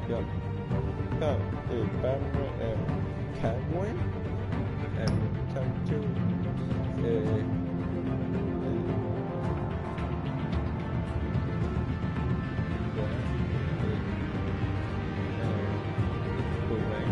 Dạ. Từ 30 khá quá. Em chăm chú. Ờ, dạ. Buổi này.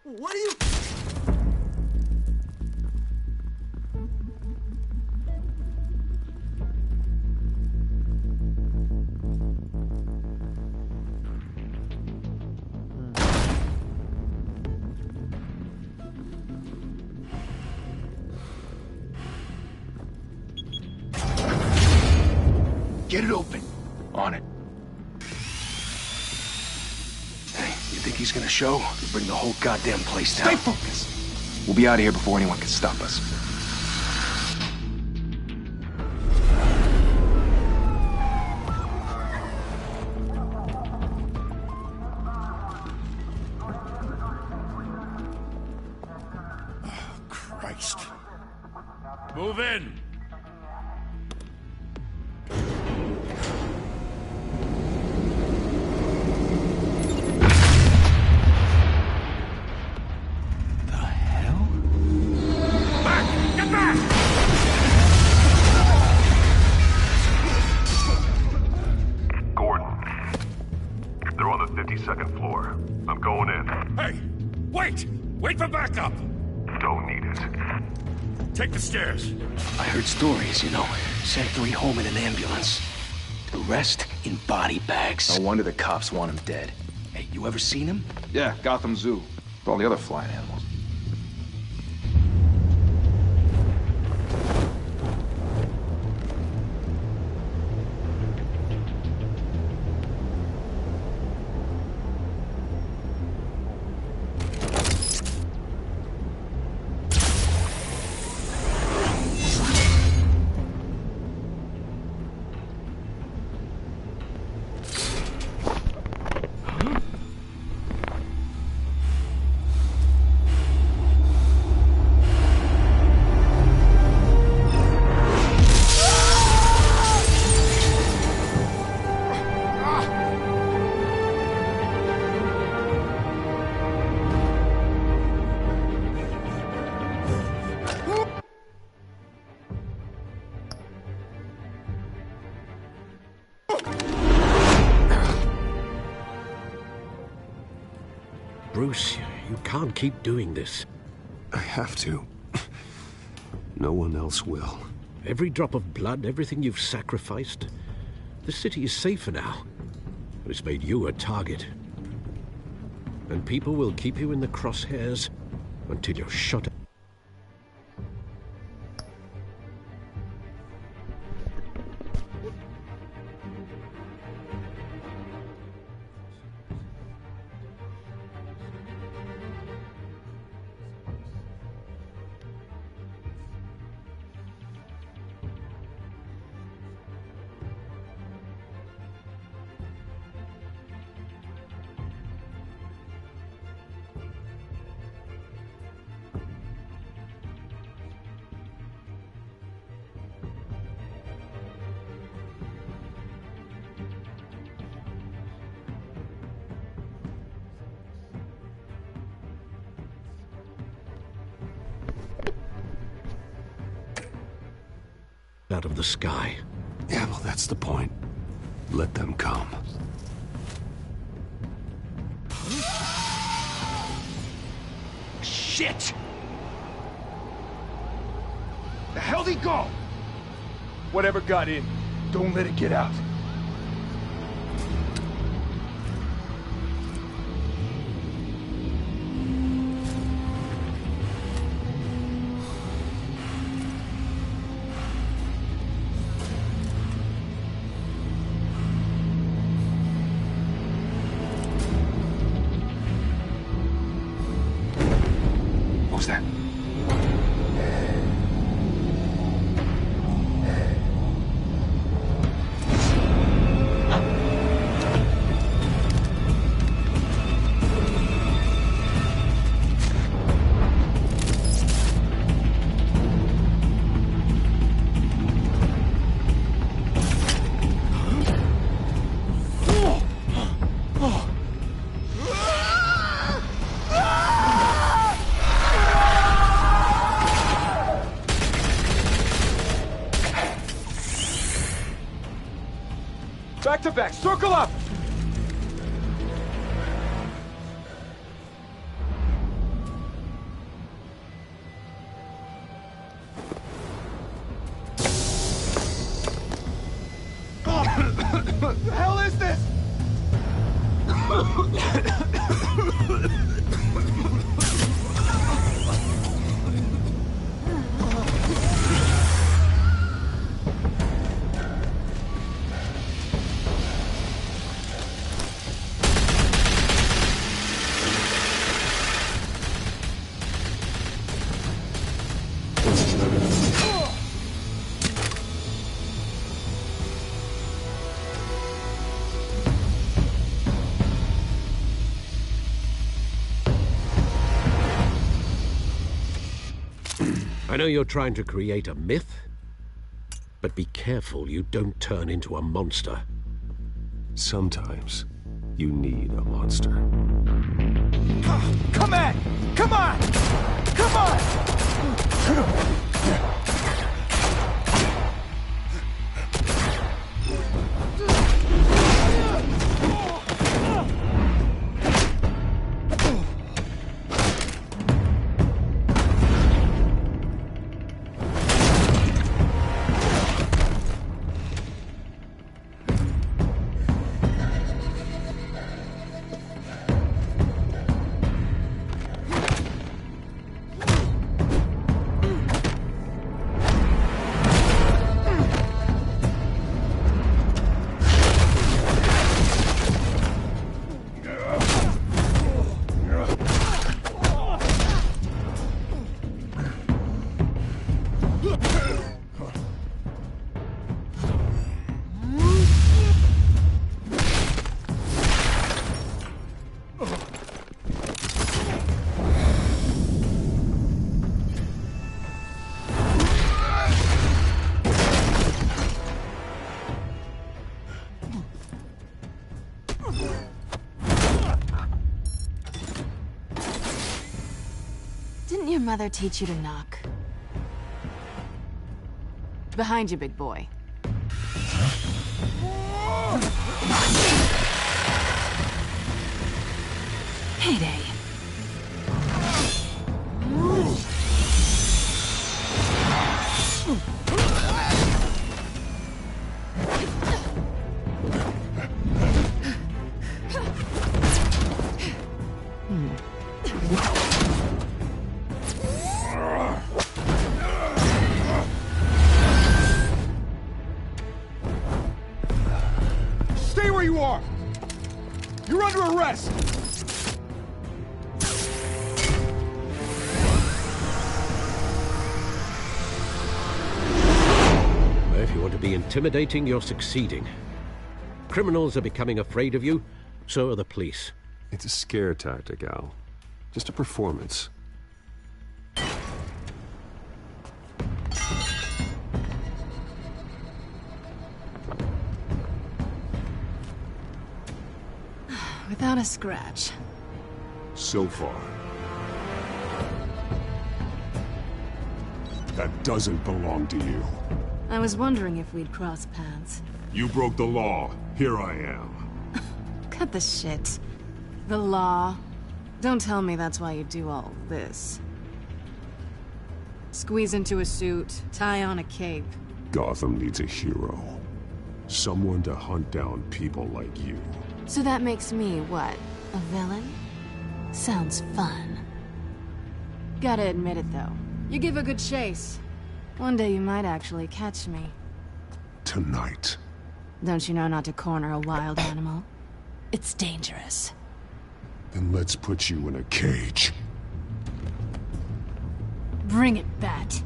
What are you... Get it open. On it. Hey, you think he's gonna show? We'll bring the whole goddamn place down. Stay focused. We'll be out of here before anyone can stop us. Oh, Christ. Move in! Wait for backup! Don't need it. Take the stairs. I heard stories, you know. Sent 3 home in an ambulance. The rest in body bags. No wonder the cops want him dead. Hey, you ever seen him? Yeah, Gotham Zoo. With all the other flying animals. Bruce, you can't keep doing this. I have to. No one else will. Every drop of blood, everything you've sacrificed. The city is safer now. But it's made you a target. And people will keep you in the crosshairs until you're shot at. out of the sky. Yeah, well, that's the point. Let them come. Shit! The hell'd he go? Whatever got in, don't let it get out. What was that? Back to back, circle up! What the hell is this? I know you're trying to create a myth, but be careful you don't turn into a monster. Sometimes you need a monster. Come on! Come on! Come on! Didn't your mother teach you to knock? Behind you, big boy. Heyday. Stay where you are! You're under arrest! If you want to be intimidating, you're succeeding. Criminals are becoming afraid of you, so are the police. It's a scare tactic, Al. Just a performance. Without a scratch. So far. That doesn't belong to you. I was wondering if we'd cross paths. You broke the law. Here I am. Cut the shit. The law. Don't tell me that's why you do all this. Squeeze into a suit, tie on a cape. Gotham needs a hero. Someone to hunt down people like you. So that makes me, what, a villain? Sounds fun. Gotta admit it, though. You give a good chase. One day you might actually catch me. Tonight. Don't you know not to corner a wild animal? It's dangerous. Then let's put you in a cage. Bring it, Bat.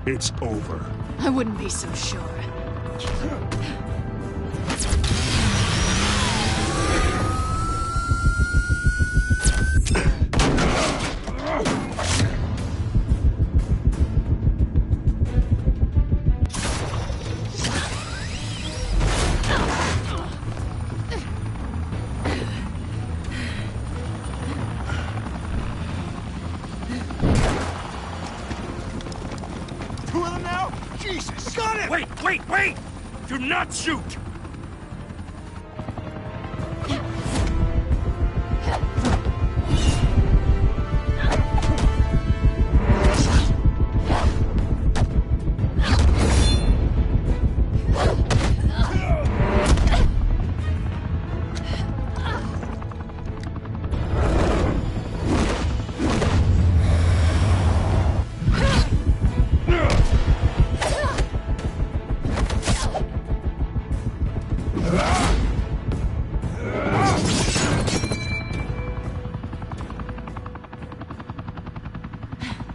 It's over. I wouldn't be so sure. Two of them now? Jesus! Got it! Wait! Do not shoot!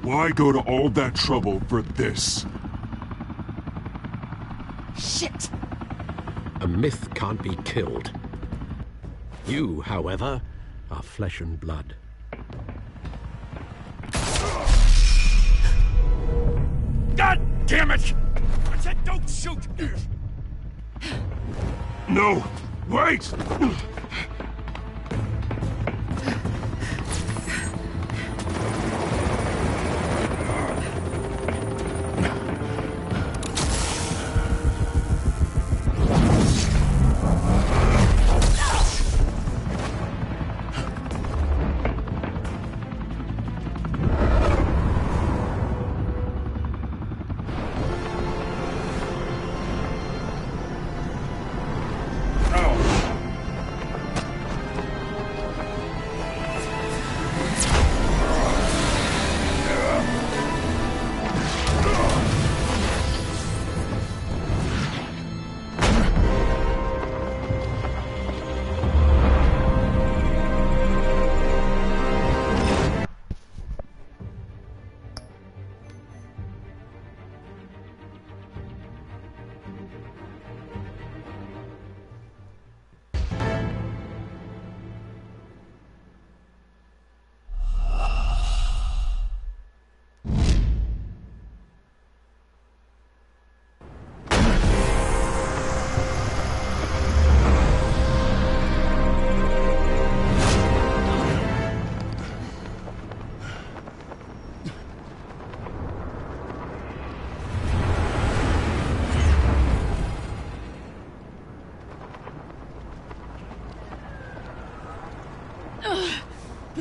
Why go to all that trouble for this? Shit! A myth can't be killed. You, however, are flesh and blood. God damn it! I said don't shoot! No! Wait!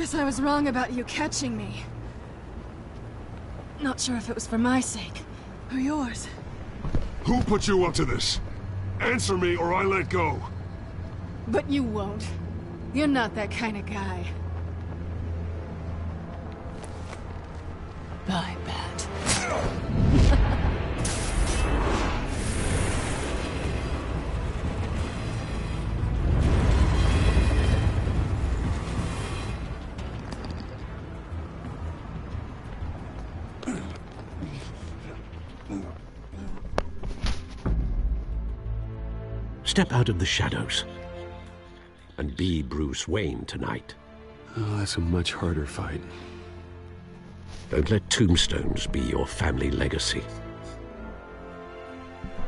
Guess I was wrong about you catching me. Not sure if it was for my sake, or yours. Who put you up to this? Answer me or I let go. But you won't. You're not that kind of guy. Bye, Bat. Step out of the shadows and be Bruce Wayne tonight. Oh, that's a much harder fight. Don't let tombstones be your family legacy.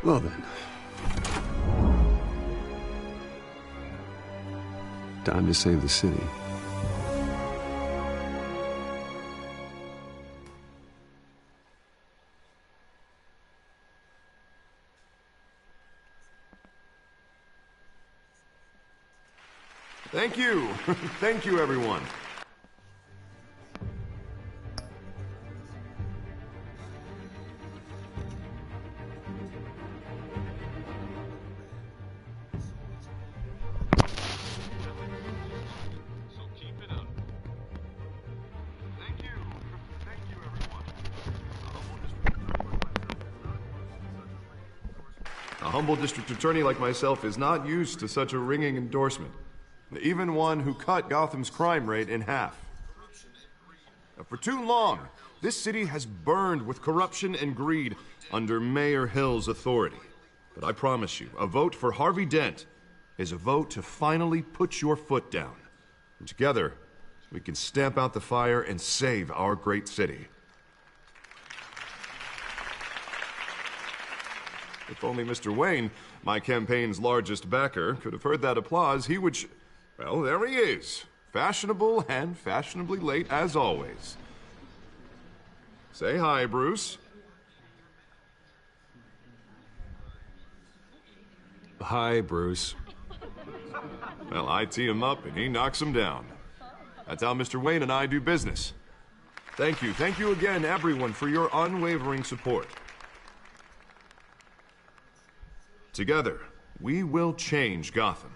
Well then. Time to save the city. Thank you. Thank you, everyone. A humble district attorney like myself is not used to such a ringing endorsement. Even one who cut Gotham's crime rate in half. For too long, this city has burned with corruption and greed under Mayor Hill's authority. But I promise you, a vote for Harvey Dent is a vote to finally put your foot down. And together, we can stamp out the fire and save our great city. If only Mr. Wayne, my campaign's largest backer, could have heard that applause, he would... Well, there he is. Fashionable and fashionably late as always. Say hi, Bruce. Hi, Bruce. Well, I tee him up and he knocks him down. That's how Mr. Wayne and I do business. Thank you. Thank you again, everyone, for your unwavering support. Together, we will change Gotham.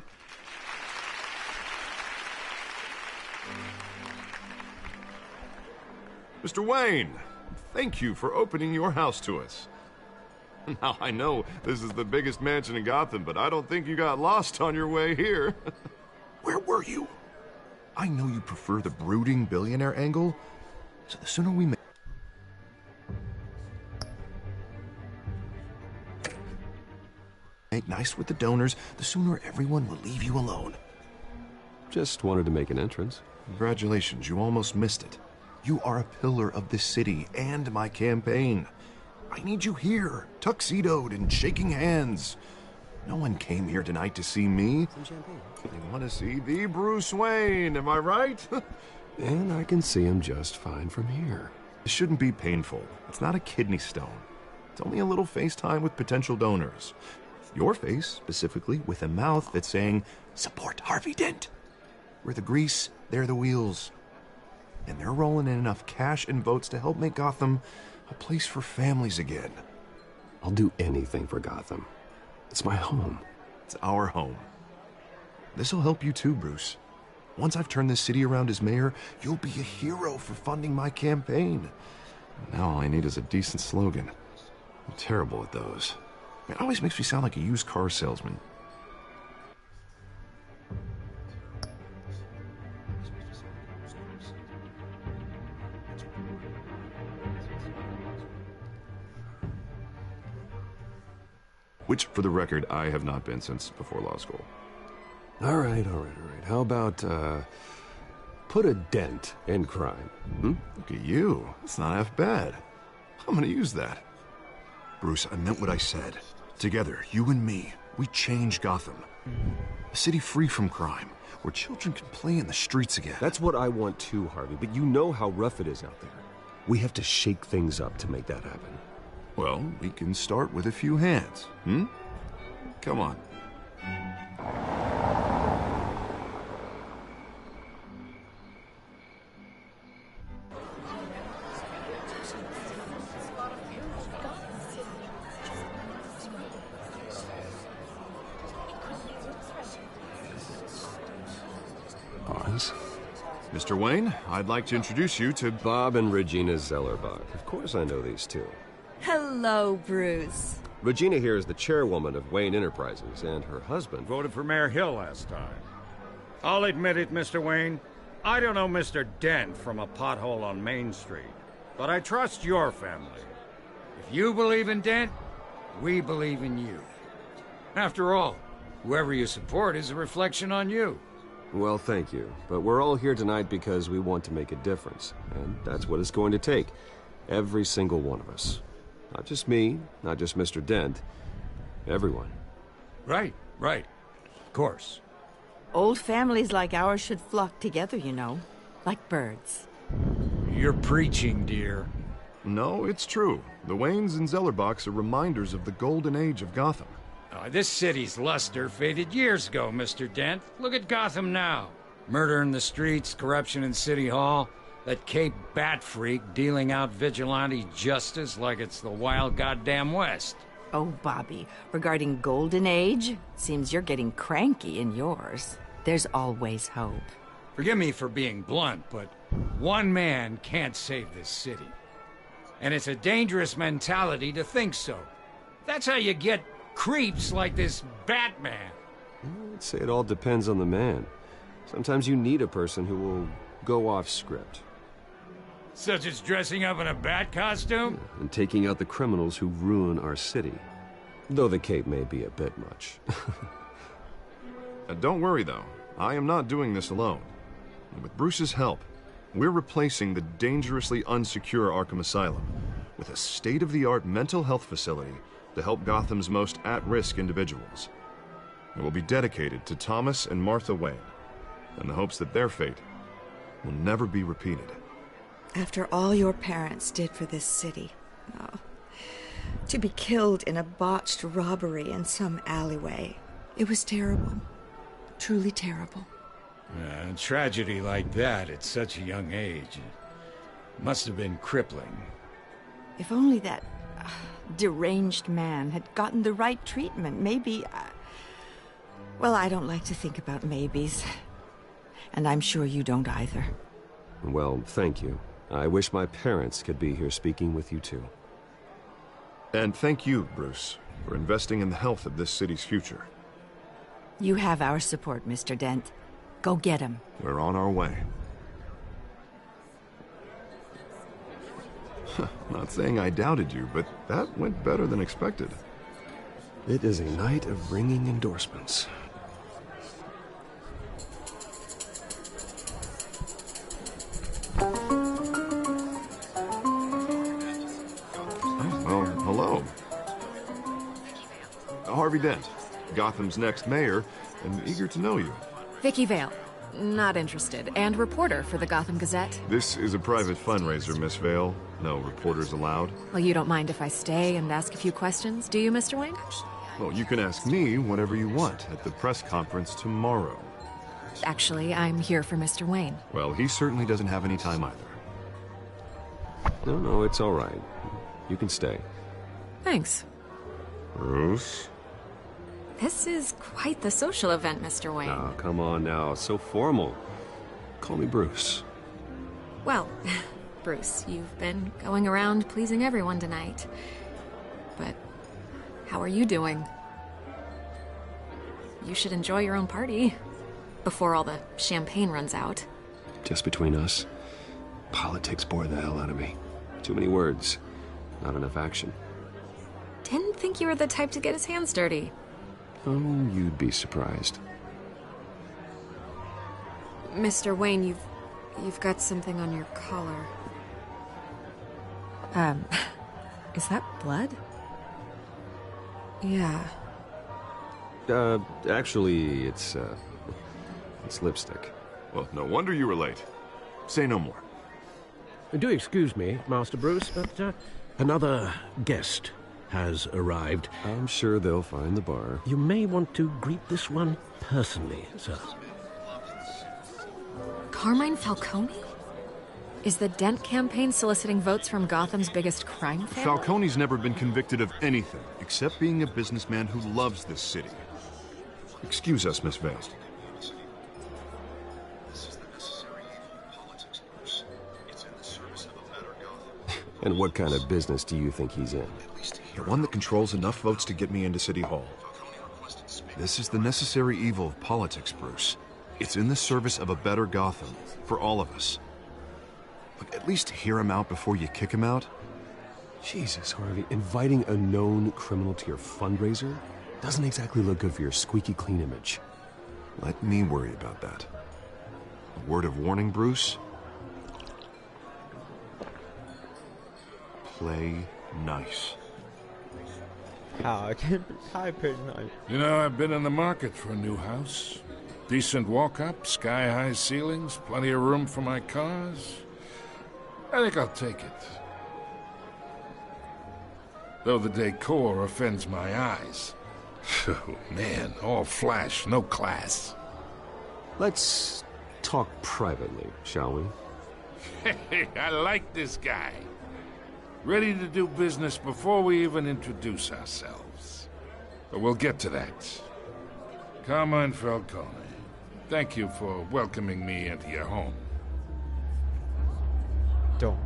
Mr. Wayne, thank you for opening your house to us. Now, I know this is the biggest mansion in Gotham, but I don't think you got lost on your way here. Where were you? I know you prefer the brooding billionaire angle, so the sooner we make nice with the donors, the sooner everyone will leave you alone. Just wanted to make an entrance. Congratulations, you almost missed it. You are a pillar of this city and my campaign. I need you here, tuxedoed and shaking hands. No one came here tonight to see me. Some champagne. They want to see the Bruce Wayne, am I right? And I can see him just fine from here. This shouldn't be painful. It's not a kidney stone. It's only a little FaceTime with potential donors. Your face, specifically, with a mouth that's saying, support Harvey Dent. We're the grease, they're the wheels. And they're rolling in enough cash and votes to help make Gotham a place for families again. I'll do anything for Gotham. It's my home. It's our home. This'll help you too, Bruce. Once I've turned this city around as mayor, you'll be a hero for funding my campaign. Now all I need is a decent slogan. I'm terrible at those. It always makes me sound like a used car salesman. Which, for the record, I have not been since before law school. All right. How about, put a dent in crime? Look at you. It's not half bad. I'm gonna use that. Bruce, I meant what I said. Together, you and me, we change Gotham. A city free from crime, where children can play in the streets again. That's what I want too, Harvey, but you know how rough it is out there. We have to shake things up to make that happen. Well, we can start with a few hands, Come on. Mr. Wayne, I'd like to introduce you to Bob and Regina Zellerbach. Of course I know these two. Hello, Bruce. Regina here is the chairwoman of Wayne Enterprises, and her husband... Voted for Mayor Hill last time. I'll admit it, Mr. Wayne. I don't know Mr. Dent from a pothole on Main Street, but I trust your family. If you believe in Dent, we believe in you. After all, whoever you support is a reflection on you. Well, thank you. But we're all here tonight because we want to make a difference. And that's what it's going to take. Every single one of us. Not just me, not just Mr. Dent. Everyone. Right. Of course. Old families like ours should flock together, you know. Like birds. You're preaching, dear. No, it's true. The Waynes and Zellerbachs are reminders of the golden age of Gotham. This city's luster faded years ago, Mr. Dent. Look at Gotham now. Murder in the streets, corruption in City Hall, that Cape Bat freak dealing out vigilante justice like it's the wild goddamn West. Oh, Bobby, regarding Golden Age, seems you're getting cranky in yours. There's always hope. Forgive me for being blunt, but one man can't save this city. And it's a dangerous mentality to think so. That's how you get creeps like this Batman. I'd say it all depends on the man. Sometimes you need a person who will go off script. Such as dressing up in a bat costume? And taking out the criminals who ruin our city. Though the cape may be a bit much. Don't worry, though. I am not doing this alone. And with Bruce's help, we're replacing the dangerously unsecure Arkham Asylum with a state-of-the-art mental health facility to help Gotham's most at-risk individuals. It will be dedicated to Thomas and Martha Wayne, in the hopes that their fate will never be repeated. After all your parents did for this city, to be killed in a botched robbery in some alleyway, it was terrible. Truly terrible. A tragedy like that at such a young age must have been crippling. If only that deranged man had gotten the right treatment, maybe... Well, I don't like to think about maybes. And I'm sure you don't either. Well, thank you. I wish my parents could be here speaking with you too. And thank you, Bruce, for investing in the health of this city's future. You have our support, Mr. Dent. Go get him. We're on our way. Not saying I doubted you, but that went better than expected. It is a night of ringing endorsements. Well, hello. Harvey Dent, Gotham's next mayor, and eager to know you. Vicky Vale. Not interested. And reporter for the Gotham Gazette. This is a private fundraiser, Miss Vale. No reporters allowed. Well, you don't mind if I stay and ask a few questions, do you, Mr. Wayne? Well, you can ask me whatever you want at the press conference tomorrow. Actually, I'm here for Mr. Wayne. Well, he certainly doesn't have any time either. No, it's all right. You can stay. Thanks. Bruce? This is quite the social event, Mr. Wayne. Oh, come on now. So formal. Call me Bruce. Well, Bruce, you've been going around pleasing everyone tonight. But how are you doing? You should enjoy your own party before all the champagne runs out. Just between us, politics bore the hell out of me. Too many words, not enough action. Didn't think you were the type to get his hands dirty. Oh, you'd be surprised. Mr. Wayne, you've got something on your collar. Is that blood? Yeah. Actually, it's lipstick. Well, no wonder you were late. Say no more. Do excuse me, Master Bruce, but another guest has arrived. I'm sure they'll find the bar. You may want to greet this one personally, sir. Carmine Falcone? Is the Dent campaign soliciting votes from Gotham's biggest crime family? Falcone's never been convicted of anything, except being a businessman who loves this city. Excuse us, Miss Vale. And what kind of business do you think he's in? The one that controls enough votes to get me into City Hall. This is the necessary evil of politics, Bruce. It's in the service of a better Gotham, for all of us. Look, at least hear him out before you kick him out. Jesus, Harvey, inviting a known criminal to your fundraiser doesn't exactly look good for your squeaky clean image. Let me worry about that. A word of warning, Bruce? Play nice. How can I play nice? You know, I've been in the market for a new house. Decent walk-up, sky-high ceilings, plenty of room for my cars. I think I'll take it. Though the decor offends my eyes. Oh, man, all flash, no class. Let's talk privately, shall we? Hey, I like this guy. Ready to do business before we even introduce ourselves. But we'll get to that. Carmine Falcone, thank you for welcoming me into your home. Don't.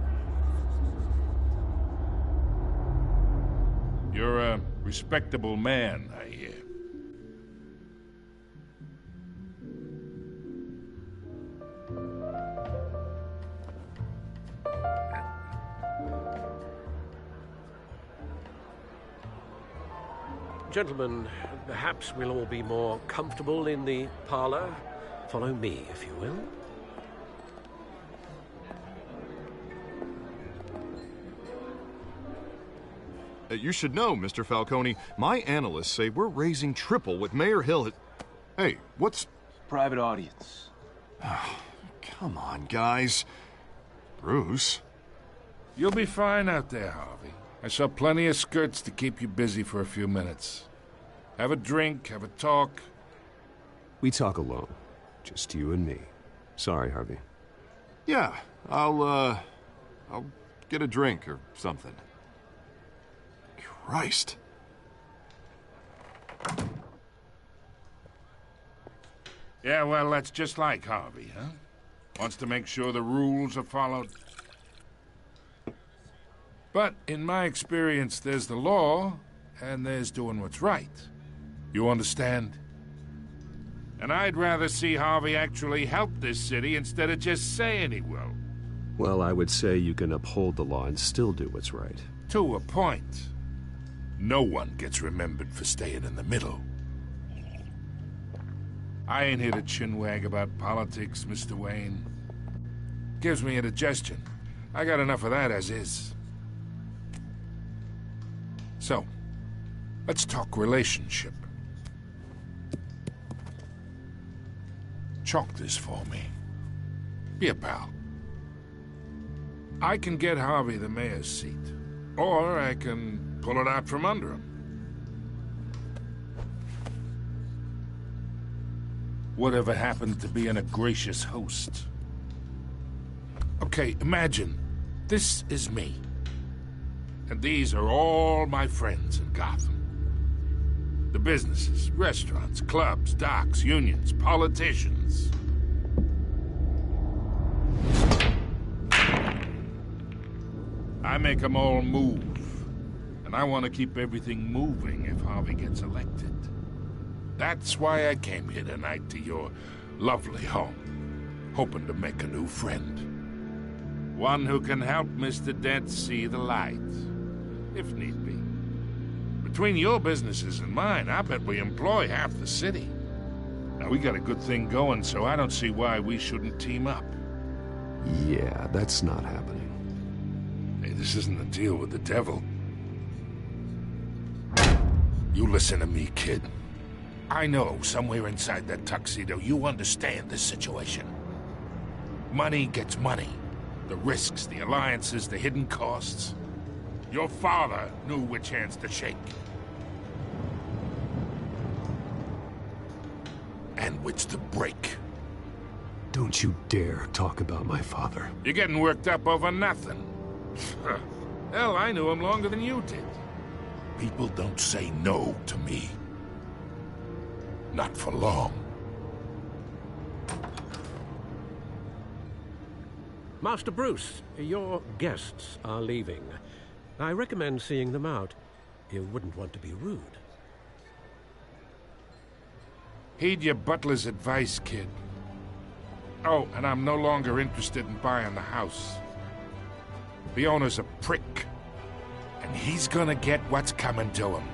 You're a respectable man, I hear. Gentlemen, perhaps we'll all be more comfortable in the parlor. Follow me, if you will. You should know, Mr. Falcone, my analysts say we're raising triple what Mayor Hill had... Hey, what's... Private audience. Come on, guys. Bruce? You'll be fine out there, Harvey. I saw plenty of skirts to keep you busy for a few minutes. Have a drink, have a talk. We talk alone. Just you and me. Sorry, Harvey. Yeah, I'll get a drink or something. Christ. Yeah, well, that's just like Harvey, huh? Wants to make sure the rules are followed. But in my experience, there's the law, and there's doing what's right. You understand? And I'd rather see Harvey actually help this city instead of just saying he will. Well, I would say you can uphold the law and still do what's right. To a point. No one gets remembered for staying in the middle. I ain't here to chinwag about politics, Mr. Wayne. Gives me indigestion. I got enough of that as is. So, let's talk relationship. Chalk this for me. Be a pal. I can get Harvey the mayor's seat, or I can pull it out from under him. Whatever happened to being a gracious host? Okay, imagine this is me. And these are all my friends in Gotham. The businesses, restaurants, clubs, docks, unions, politicians. I make them all move. And I want to keep everything moving if Harvey gets elected. That's why I came here tonight to your lovely home, hoping to make a new friend. One who can help Mr. Dent see the light, if need be. Between your businesses and mine, I bet we employ half the city. Now, we got a good thing going, so I don't see why we shouldn't team up. Yeah, that's not happening. Hey, this isn't a deal with the devil. You listen to me, kid. I know somewhere inside that tuxedo you understand this situation. Money gets money. The risks, the alliances, the hidden costs. Your father knew which hands to shake. And which to break. Don't you dare talk about my father. You're getting worked up over nothing. Hell, I knew him longer than you did. People don't say no to me. Not for long. Master Bruce, your guests are leaving. I recommend seeing them out. You wouldn't want to be rude. Heed your butler's advice, kid. Oh, and I'm no longer interested in buying the house. The owner's a prick, and he's gonna get what's coming to him.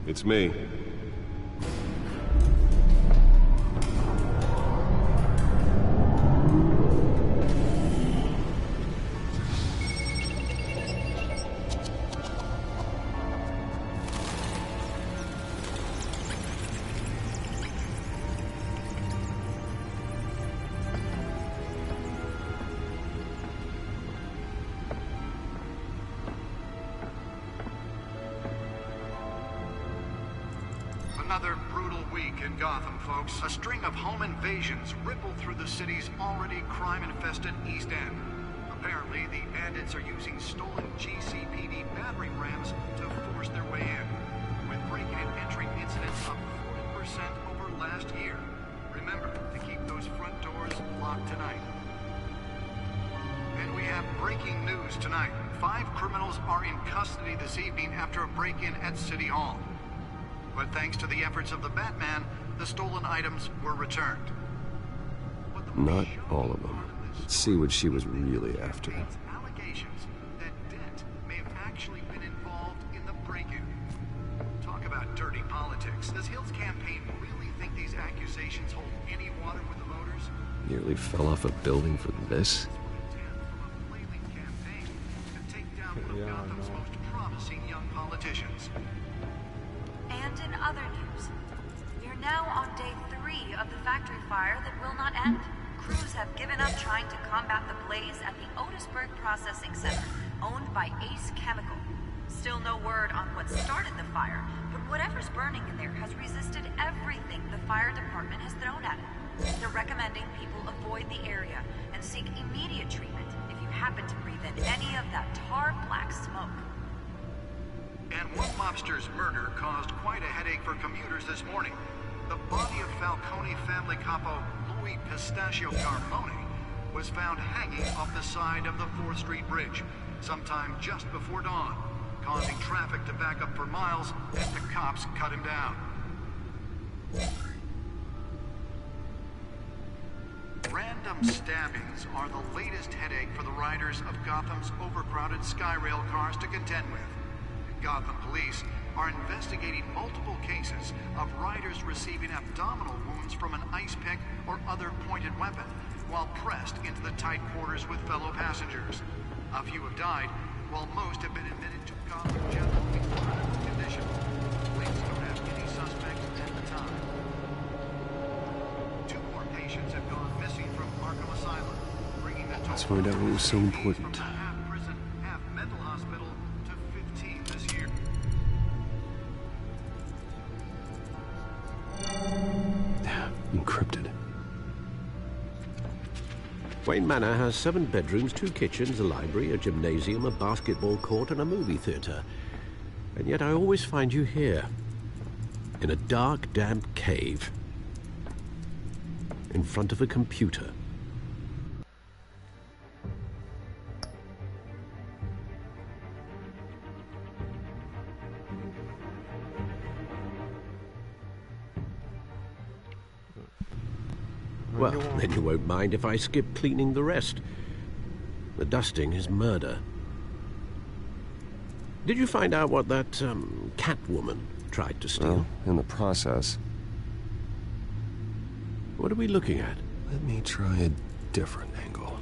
It's me. Another brutal week in Gotham, folks. A string of home invasions rippled through the city's already crime-infested East End. Apparently, the bandits are using stolen GCPD battering rams to force their way in, with break-in and entry incidents up 40% over last year. Remember to keep those front doors locked tonight. And we have breaking news tonight. 5 criminals are in custody this evening after a break-in at City Hall. But thanks to the efforts of the Batman, the stolen items were returned. Not all of them. Let's see what she was really after. Allegations that Dent may have actually been involved in the break-in. Talk about dirty politics. Does Hill's campaign really think these accusations hold any water with the voters? Nearly fell off a building for this? Gotham's most promising young politicians. And in other news, we're now on day 3 of the factory fire that will not end. Crews have given up trying to combat the blaze at the Otisburg Processing Center, owned by Ace Chemical. Still no word on what started the fire, but whatever's burning in there has resisted everything the fire department has thrown at it. They're recommending people avoid the area and seek immediate treatment if you happen to breathe in any of that tar black smoke. And one mobster's murder caused quite a headache for commuters this morning. The body of Falcone family capo Louis Pistachio Carbone was found hanging off the side of the 4th Street Bridge sometime just before dawn, causing traffic to back up for miles as the cops cut him down. Random stabbings are the latest headache for the riders of Gotham's overcrowded Skyrail cars to contend with. Gotham police are investigating multiple cases of riders receiving abdominal wounds from an ice pick or other pointed weapon while pressed into the tight quarters with fellow passengers. A few have died, while most have been admitted to Gotham General in critical condition. Police don't have any suspects at the time. 2 more patients have gone missing from Arkham Asylum, bringing the total. Let's find out what was so important. Half-prison, half-mental hospital to 15 this year. Encrypted. Wayne Manor has 7 bedrooms, 2 kitchens, a library, a gymnasium, a basketball court, and a movie theater. And yet I always find you here, in a dark, damp cave, in front of a computer. Well, then you won't mind if I skip cleaning the rest. The dusting is murder. Did you find out what that, Catwoman tried to steal? Well, in the process. What are we looking at? Let me try a different angle.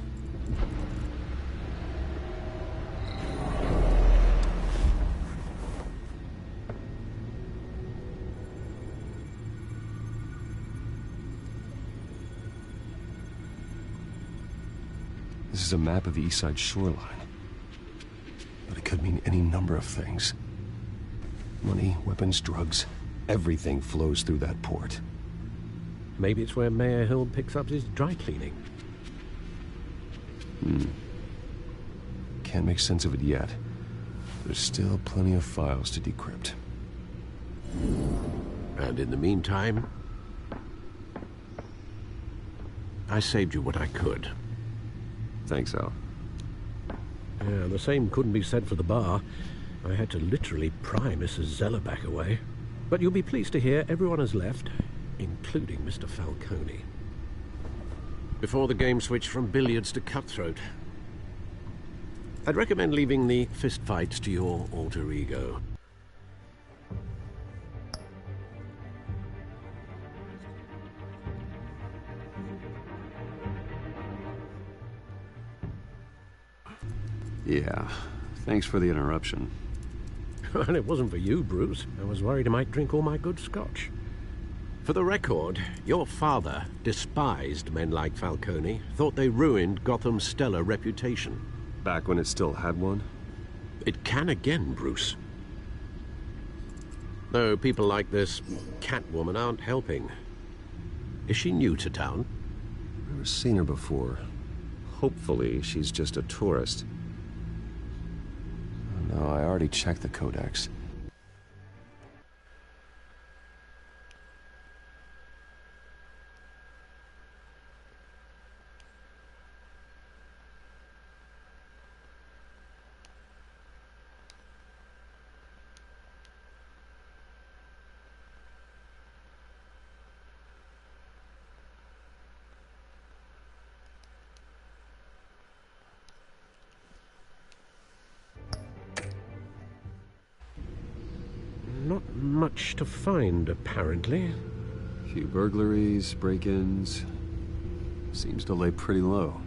This is a map of the East Side shoreline. But it could mean any number of things. Money, weapons, drugs, everything flows through that port. Maybe it's where Mayor Hill picks up his dry cleaning. Can't make sense of it yet. There's still plenty of files to decrypt. And in the meantime, I saved you what I could. Thanks, Al. Yeah, the same couldn't be said for the bar. I had to literally pry Mrs. Zellerback away. But you'll be pleased to hear everyone has left, including Mr. Falcone. Before the game switched from billiards to cutthroat. I'd recommend leaving the fistfights to your alter ego. Yeah, thanks for the interruption. And it wasn't for you, Bruce. I was worried I might drink all my good scotch. For the record, your father despised men like Falcone, thought they ruined Gotham's stellar reputation. Back when it still had one? It can again, Bruce. Though people like this Catwoman aren't helping. Is she new to town? Never seen her before. Hopefully she's just a tourist. No, I already checked the codex. Not much to find, apparently. Few burglaries, break-ins. Seems to lay pretty low.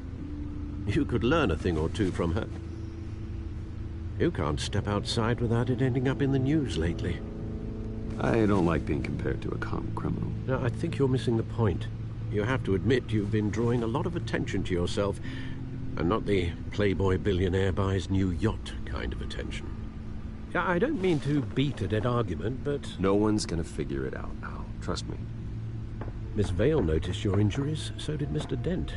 You could learn a thing or two from her. You can't step outside without it ending up in the news lately. I don't like being compared to a common criminal. No, I think you're missing the point. You have to admit you've been drawing a lot of attention to yourself, and not the playboy billionaire buys new yacht kind of attention. I don't mean to beat a dead argument, but... No one's gonna figure it out, Al. Trust me. Miss Vale noticed your injuries, so did Mr. Dent.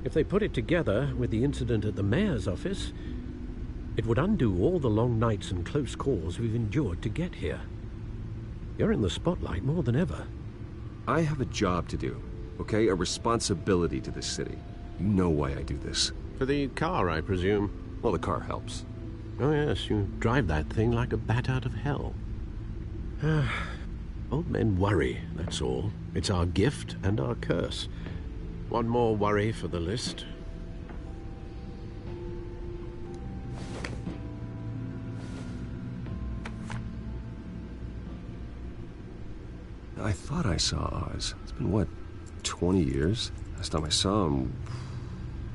If they put it together with the incident at the mayor's office, it would undo all the long nights and close calls we've endured to get here. You're in the spotlight more than ever. I have a job to do, okay? A responsibility to this city. You know why I do this. For the car, I presume? Well, the car helps. Oh yes, you drive that thing like a bat out of hell. Old men worry, that's all. It's our gift and our curse. One more worry for the list. I thought I saw Oz. It's been, what, 20 years? Last time I saw him,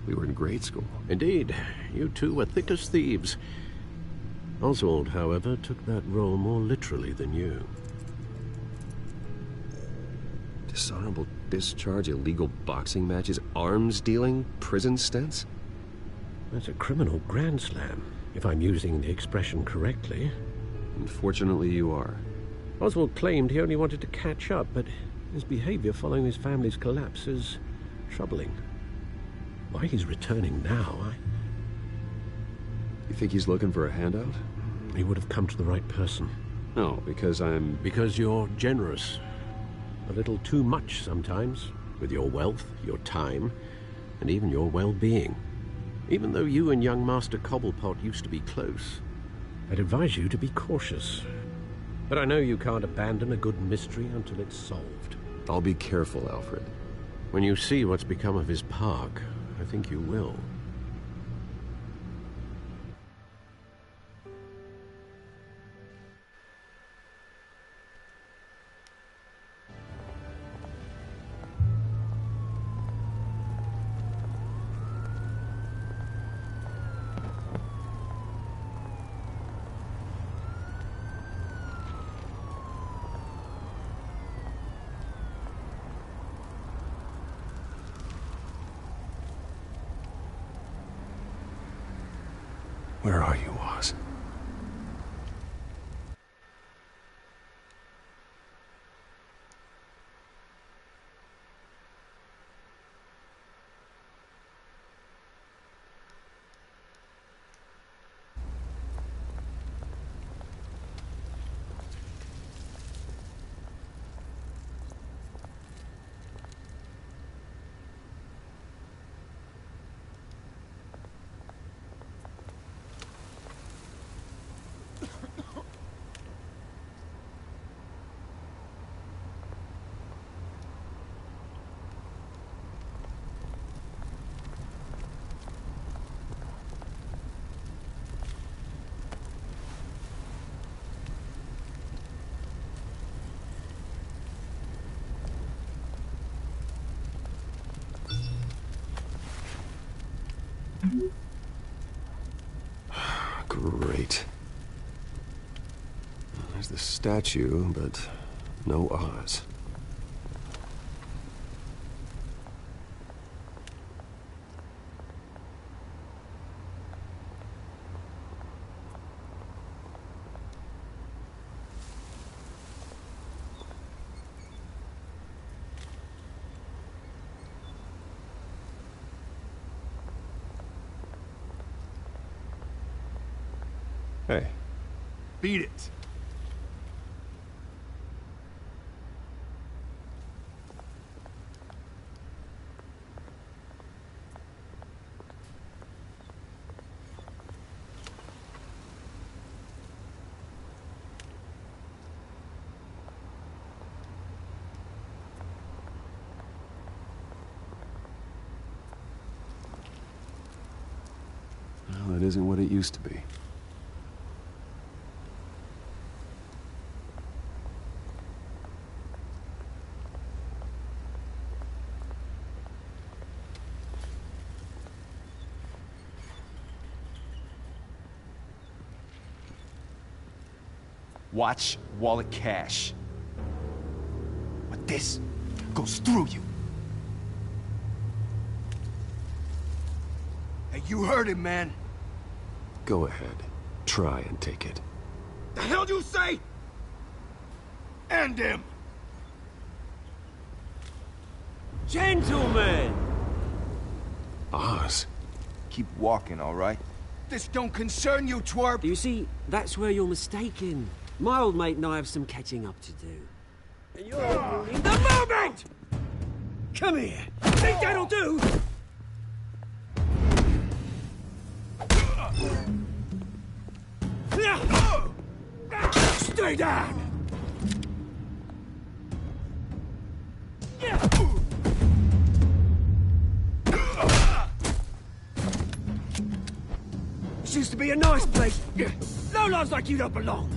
we were in grade school. Indeed. You two were thick as thieves. Oswald, however, took that role more literally than you. Dishonorable discharge, illegal boxing matches, arms dealing, prison stints? That's a criminal grand slam, if I'm using the expression correctly. Unfortunately, you are. Oswald claimed he only wanted to catch up, but his behavior following his family's collapse is troubling. Why he's returning now, You think he's looking for a handout? He would have come to the right person. No, because I'm... Because you're generous. A little too much sometimes, with your wealth, your time, and even your well-being. Even though you and young Master Cobblepot used to be close, I'd advise you to be cautious. But I know you can't abandon a good mystery until it's solved. I'll be careful, Alfred. When you see what's become of his park, I think you will. Where are you, Oz? Great. There's the statue, but no Oz. Hey. Beat it. Well, it isn't what it used to be. Watch wallet cash. But this goes through you. Hey, you heard him, man. Go ahead. Try and take it. The hell do you say? End him! Gentlemen! Oz. Keep walking, all right? This don't concern you, twerp! You see, that's where you're mistaken. My old mate and I have some catching up to do. And you're ruining the moment! Come here! Think that'll do? Stay down! This used to be a nice place. No lives like you don't belong.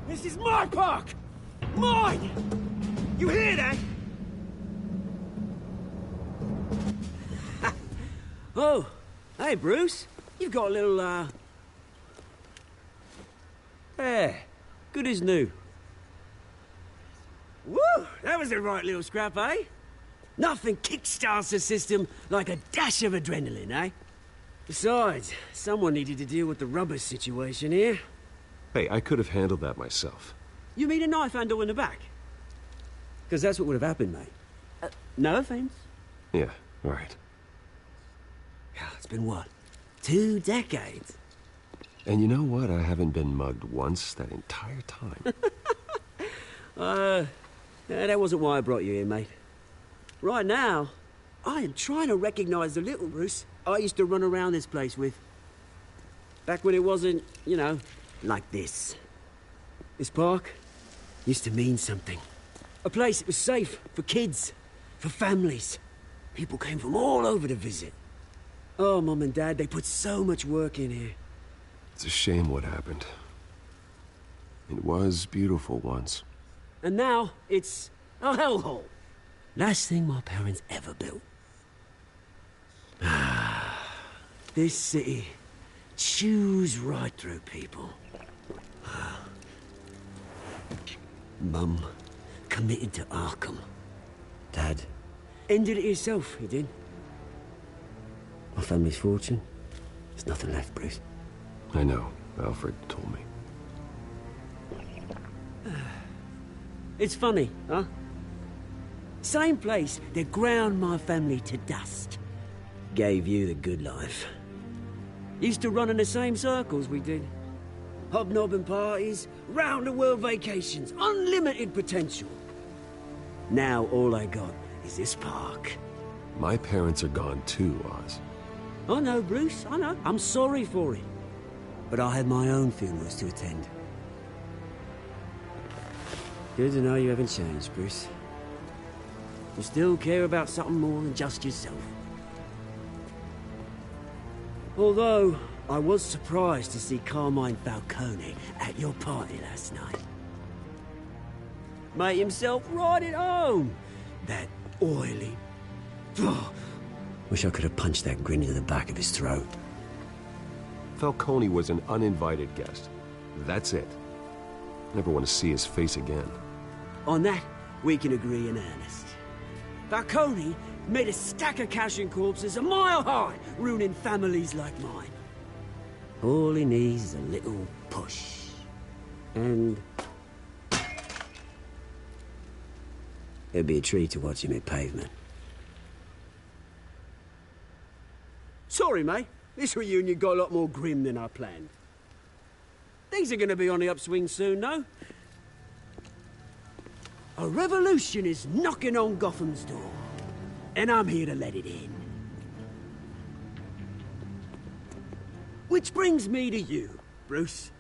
This is my park! Mine! You hear that? Oh, hey, Bruce. You've got a little, There. Good as new. Woo! That was a right little scrap, eh? Nothing kickstarts the system like a dash of adrenaline, eh? Besides, someone needed to deal with the rubber situation here. Hey, I could have handled that myself. You mean a knife handle in the back? Because that's what would have happened, mate. No offense. Yeah, right. It's been what? 2 decades? And you know what? I haven't been mugged once that entire time. That wasn't why I brought you here, mate. Right now, I am trying to recognize the little Bruce I used to run around this place with. Back when it wasn't, you know, like this. This park used to mean something. A place that was safe for kids, for families. People came from all over to visit. Oh, Mum and Dad, they put so much work in here. It's a shame what happened. It was beautiful once. And now, it's a hellhole. Last thing my parents ever built. This city chews right through people. Mum committed to Arkham. Dad ended it himself, he did. My family's fortune. There's nothing left, Bruce. I know. Alfred told me. It's funny, huh? Same place that ground my family to dust. Gave you the good life. Used to run in the same circles we did. Hobnobbing parties, round-the-world vacations, unlimited potential. Now all I got is this park. My parents are gone too, Oz. I know, Bruce, I know. I'm sorry for it. But I had my own funerals to attend. Good to know you haven't changed, Bruce. You still care about something more than just yourself. Although, I was surprised to see Carmine Falcone at your party last night. Made himself right at home. That oily... Wish I could have punched that grin into the back of his throat. Falcone was an uninvited guest. That's it. Never want to see his face again. On that, we can agree in earnest. Falcone made a stack of cash and corpses a mile high, ruining families like mine. All he needs is a little push. And... it'd be a treat to watch him hit pavement. Sorry, mate. This reunion got a lot more grim than I planned. Things are gonna be on the upswing soon, though. A revolution is knocking on Gotham's door. And I'm here to let it in. Which brings me to you, Bruce.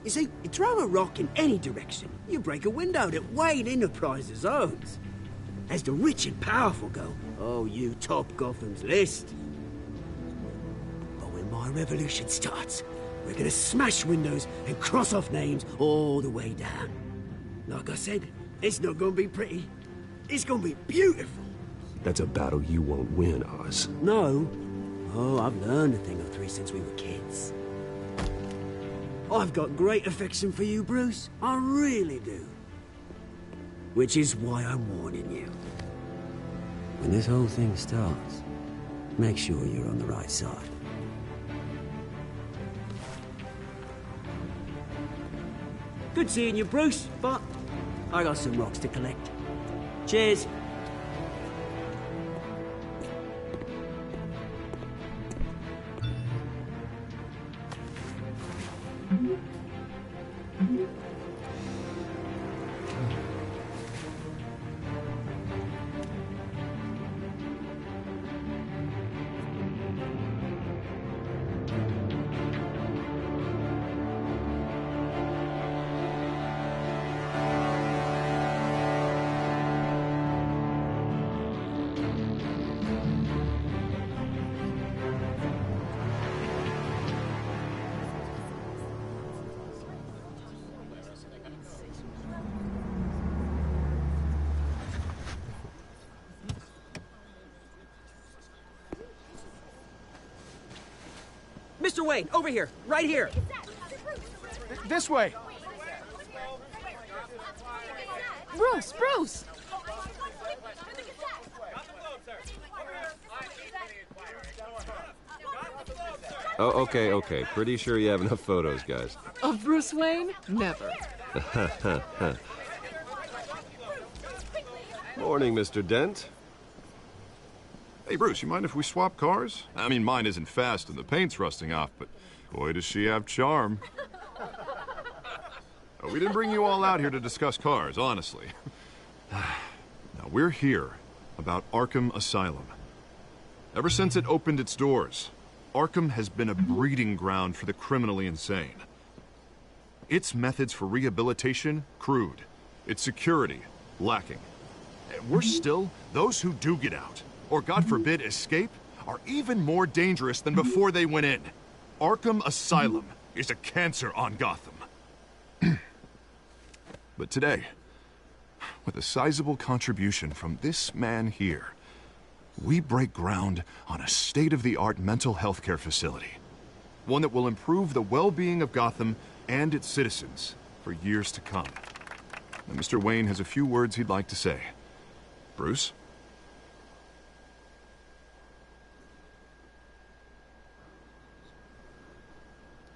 You see, you throw a rock in any direction, you break a window that Wayne Enterprises owns. As the rich and powerful go, oh, you top Gotham's list. But when my revolution starts, we're gonna smash windows and cross off names all the way down. Like I said, it's not gonna be pretty. It's gonna be beautiful. That's a battle you won't win, Oz. No. Oh, I've learned a thing or three since we were kids. I've got great affection for you, Bruce. I really do. Which is why I'm warning you. When this whole thing starts, make sure you're on the right side. Good seeing you, Bruce, but I got some rocks to collect. Cheers. Mr. Wayne, over here, right here. This way. Bruce, Bruce! Oh, okay. Pretty sure you have enough photos, guys. Of Bruce Wayne? Never. Morning, Mr. Dent. Hey, Bruce, you mind if we swap cars? I mean, mine isn't fast and the paint's rusting off, but boy, does she have charm. Oh, we didn't bring you all out here to discuss cars, honestly. Now, we're here about Arkham Asylum. Ever since it opened its doors, Arkham has been a breeding ground for the criminally insane. Its methods for rehabilitation, crude. Its security, lacking. Worse still, those who do get out, or God forbid escape, are even more dangerous than before they went in. Arkham Asylum is a cancer on Gotham. But today, with a sizable contribution from this man here, we break ground on a state-of-the-art mental health care facility. One that will improve the well-being of Gotham and its citizens for years to come. And Mr. Wayne has a few words he'd like to say. Bruce?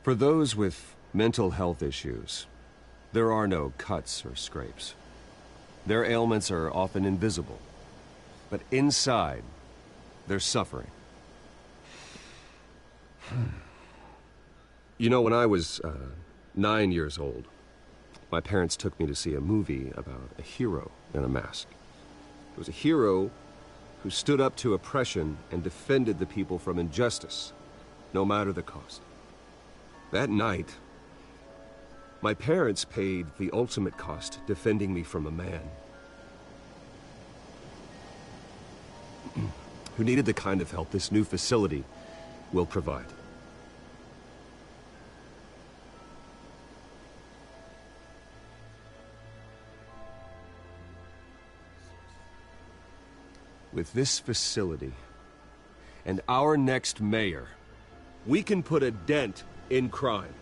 For those with mental health issues, there are no cuts or scrapes. Their ailments are often invisible, but inside, they're suffering. You know, when I was 9 years old, my parents took me to see a movie about a hero in a mask. It was a hero who stood up to oppression and defended the people from injustice, no matter the cost. That night, my parents paid the ultimate cost defending me from a man who needed the kind of help this new facility will provide. With this facility and our next mayor, we can put a dent in crime.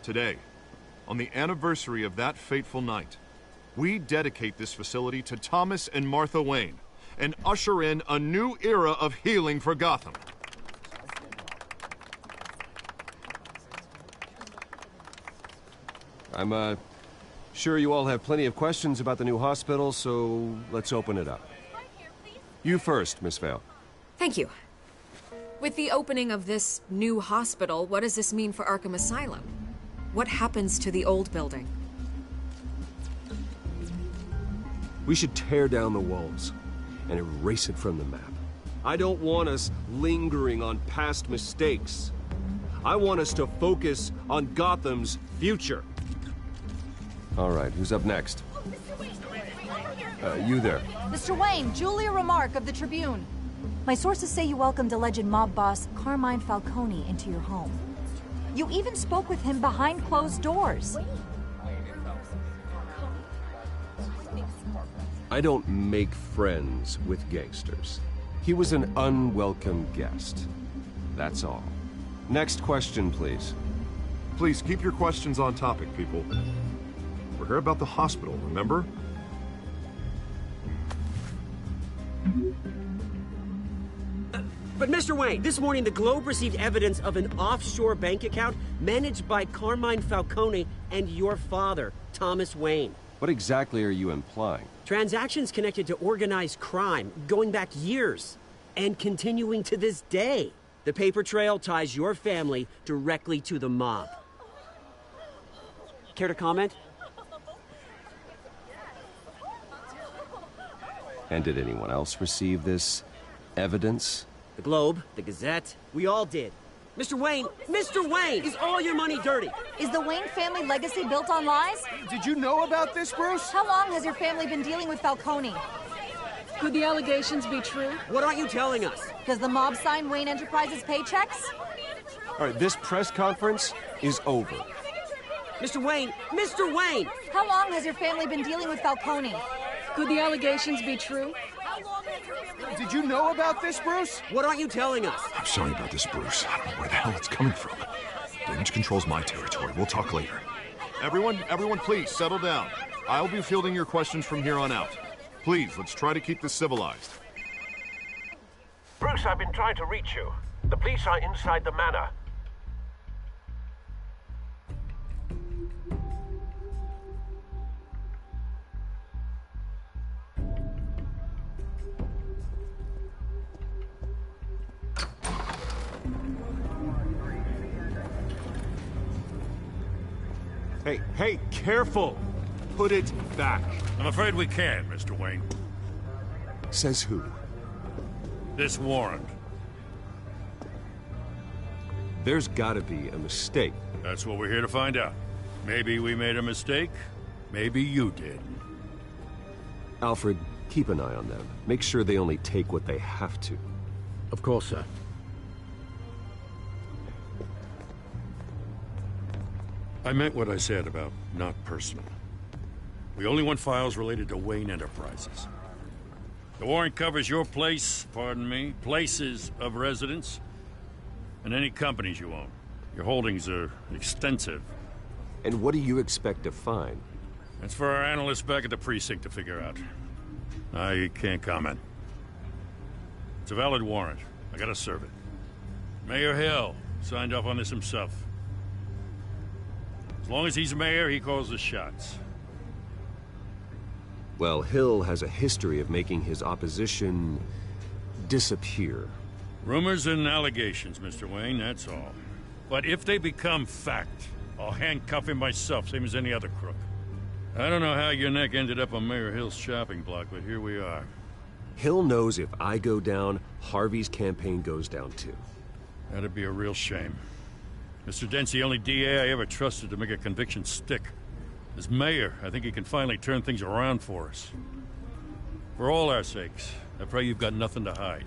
Today, on the anniversary of that fateful night, we dedicate this facility to Thomas and Martha Wayne and usher in a new era of healing for Gotham. I'm sure you all have plenty of questions about the new hospital, so let's open it up. You first, Miss Vale. Thank you. With the opening of this new hospital, what does this mean for Arkham Asylum? What happens to the old building? We should tear down the walls and erase it from the map. I don't want us lingering on past mistakes. I want us to focus on Gotham's future. All right, who's up next? You there. Mr. Wayne, Julia Remark of the Tribune. My sources say you welcomed alleged mob boss Carmine Falcone into your home. You even spoke with him behind closed doors. I don't make friends with gangsters. He was an unwelcome guest. That's all. Next question, please. Please keep your questions on topic, people. We're here about the hospital, remember? But Mr. Wayne, this morning the Globe received evidence of an offshore bank account managed by Carmine Falcone and your father, Thomas Wayne. What exactly are you implying? Transactions connected to organized crime, going back years, and continuing to this day. The paper trail ties your family directly to the mob. Care to comment? And did anyone else receive this evidence? The Globe, the Gazette, we all did. Mr. Wayne, is all your money dirty? Is the Wayne family legacy built on lies? Did you know about this, Bruce? How long has your family been dealing with Falcone? Could the allegations be true? What aren't you telling us? Does the mob sign Wayne Enterprises paychecks? All right, this press conference is over. Mr. Wayne! How long has your family been dealing with Falcone? Could the allegations be true? Did you know about this, Bruce? What aren't you telling us? I'm sorry about this, Bruce. I don't know where the hell it's coming from. Damage control's my territory. We'll talk later. Everyone, please, settle down. I'll be fielding your questions from here on out. Please, let's try to keep this civilized. Bruce, I've been trying to reach you. The police are inside the manor. Hey, careful! Put it back. I'm afraid we can't, Mr. Wayne. Says who? This warrant. There's gotta be a mistake. That's what we're here to find out. Maybe we made a mistake. Maybe you did. Alfred, keep an eye on them. Make sure they only take what they have to. Of course, sir. I meant what I said about not personal. We only want files related to Wayne Enterprises. The warrant covers your places of residence, and any companies you own. Your holdings are extensive. And what do you expect to find? That's for our analysts back at the precinct to figure out. I can't comment. It's a valid warrant. I gotta serve it. Mayor Hill signed off on this himself. As long as he's mayor, he calls the shots. Well, Hill has a history of making his opposition disappear. Rumors and allegations, Mr. Wayne, that's all. But if they become fact, I'll handcuff him myself, same as any other crook. I don't know how your neck ended up on Mayor Hill's shopping block, but here we are. Hill knows if I go down, Harvey's campaign goes down too. That'd be a real shame. Mr. Dent's the only DA I ever trusted to make a conviction stick. As mayor, I think he can finally turn things around for us. For all our sakes, I pray you've got nothing to hide.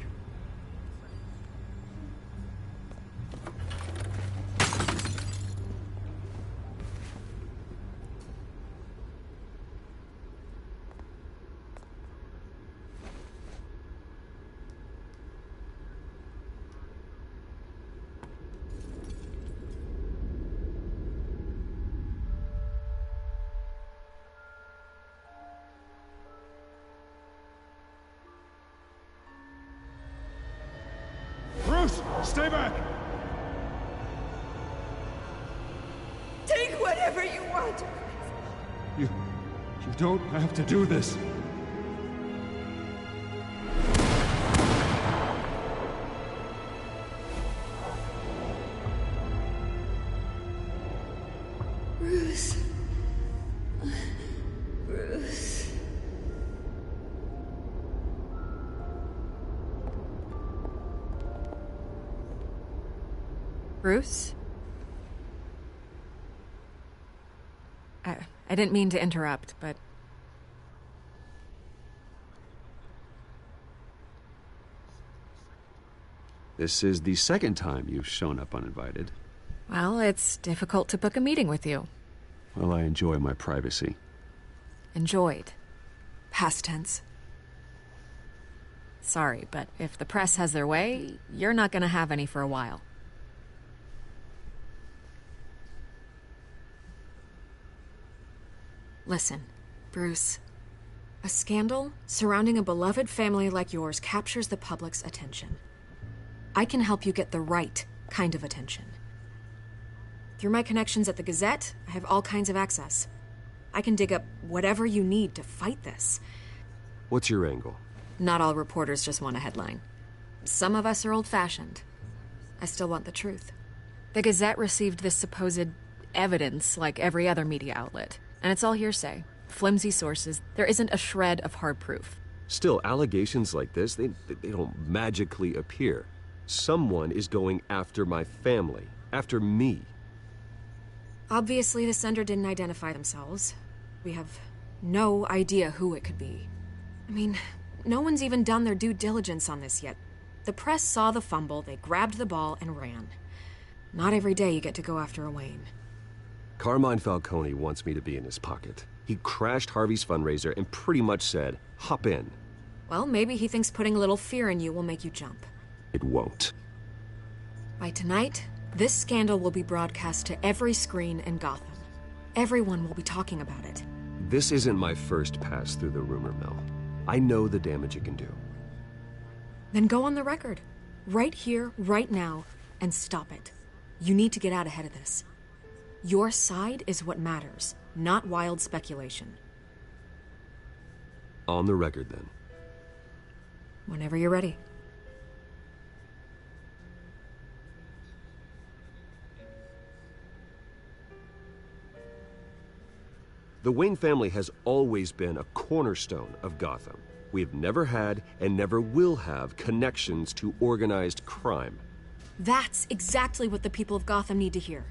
Bruce, stay back! Take whatever you want. You don't have to do this. Bruce. Bruce. Bruce? I didn't mean to interrupt, but... This is the second time you've shown up uninvited. Well, it's difficult to book a meeting with you. Well, I enjoy my privacy. Enjoyed. Past tense. Sorry, but if the press has their way, you're not gonna have any for a while. Listen, Bruce. A scandal surrounding a beloved family like yours captures the public's attention. I can help you get the right kind of attention. Through my connections at the Gazette, I have all kinds of access. I can dig up whatever you need to fight this. What's your angle? Not all reporters just want a headline. Some of us are old-fashioned. I still want the truth. The Gazette received this supposed evidence like every other media outlet. And it's all hearsay. Flimsy sources. There isn't a shred of hard proof. Still, allegations like this, they don't magically appear. Someone is going after my family. After me. Obviously, the sender didn't identify themselves. We have no idea who it could be. I mean, no one's even done their due diligence on this yet. The press saw the fumble, they grabbed the ball and ran. Not every day you get to go after a Wayne. Carmine Falcone wants me to be in his pocket. He crashed Harvey's fundraiser and pretty much said, hop in. Well, maybe he thinks putting a little fear in you will make you jump. It won't. By tonight, this scandal will be broadcast to every screen in Gotham. Everyone will be talking about it. This isn't my first pass through the rumor mill. I know the damage it can do. Then go on the record. Right here, right now, and stop it. You need to get out ahead of this. Your side is what matters, not wild speculation. On the record, then. Whenever you're ready. The Wayne family has always been a cornerstone of Gotham. We have never had and never will have connections to organized crime. That's exactly what the people of Gotham need to hear.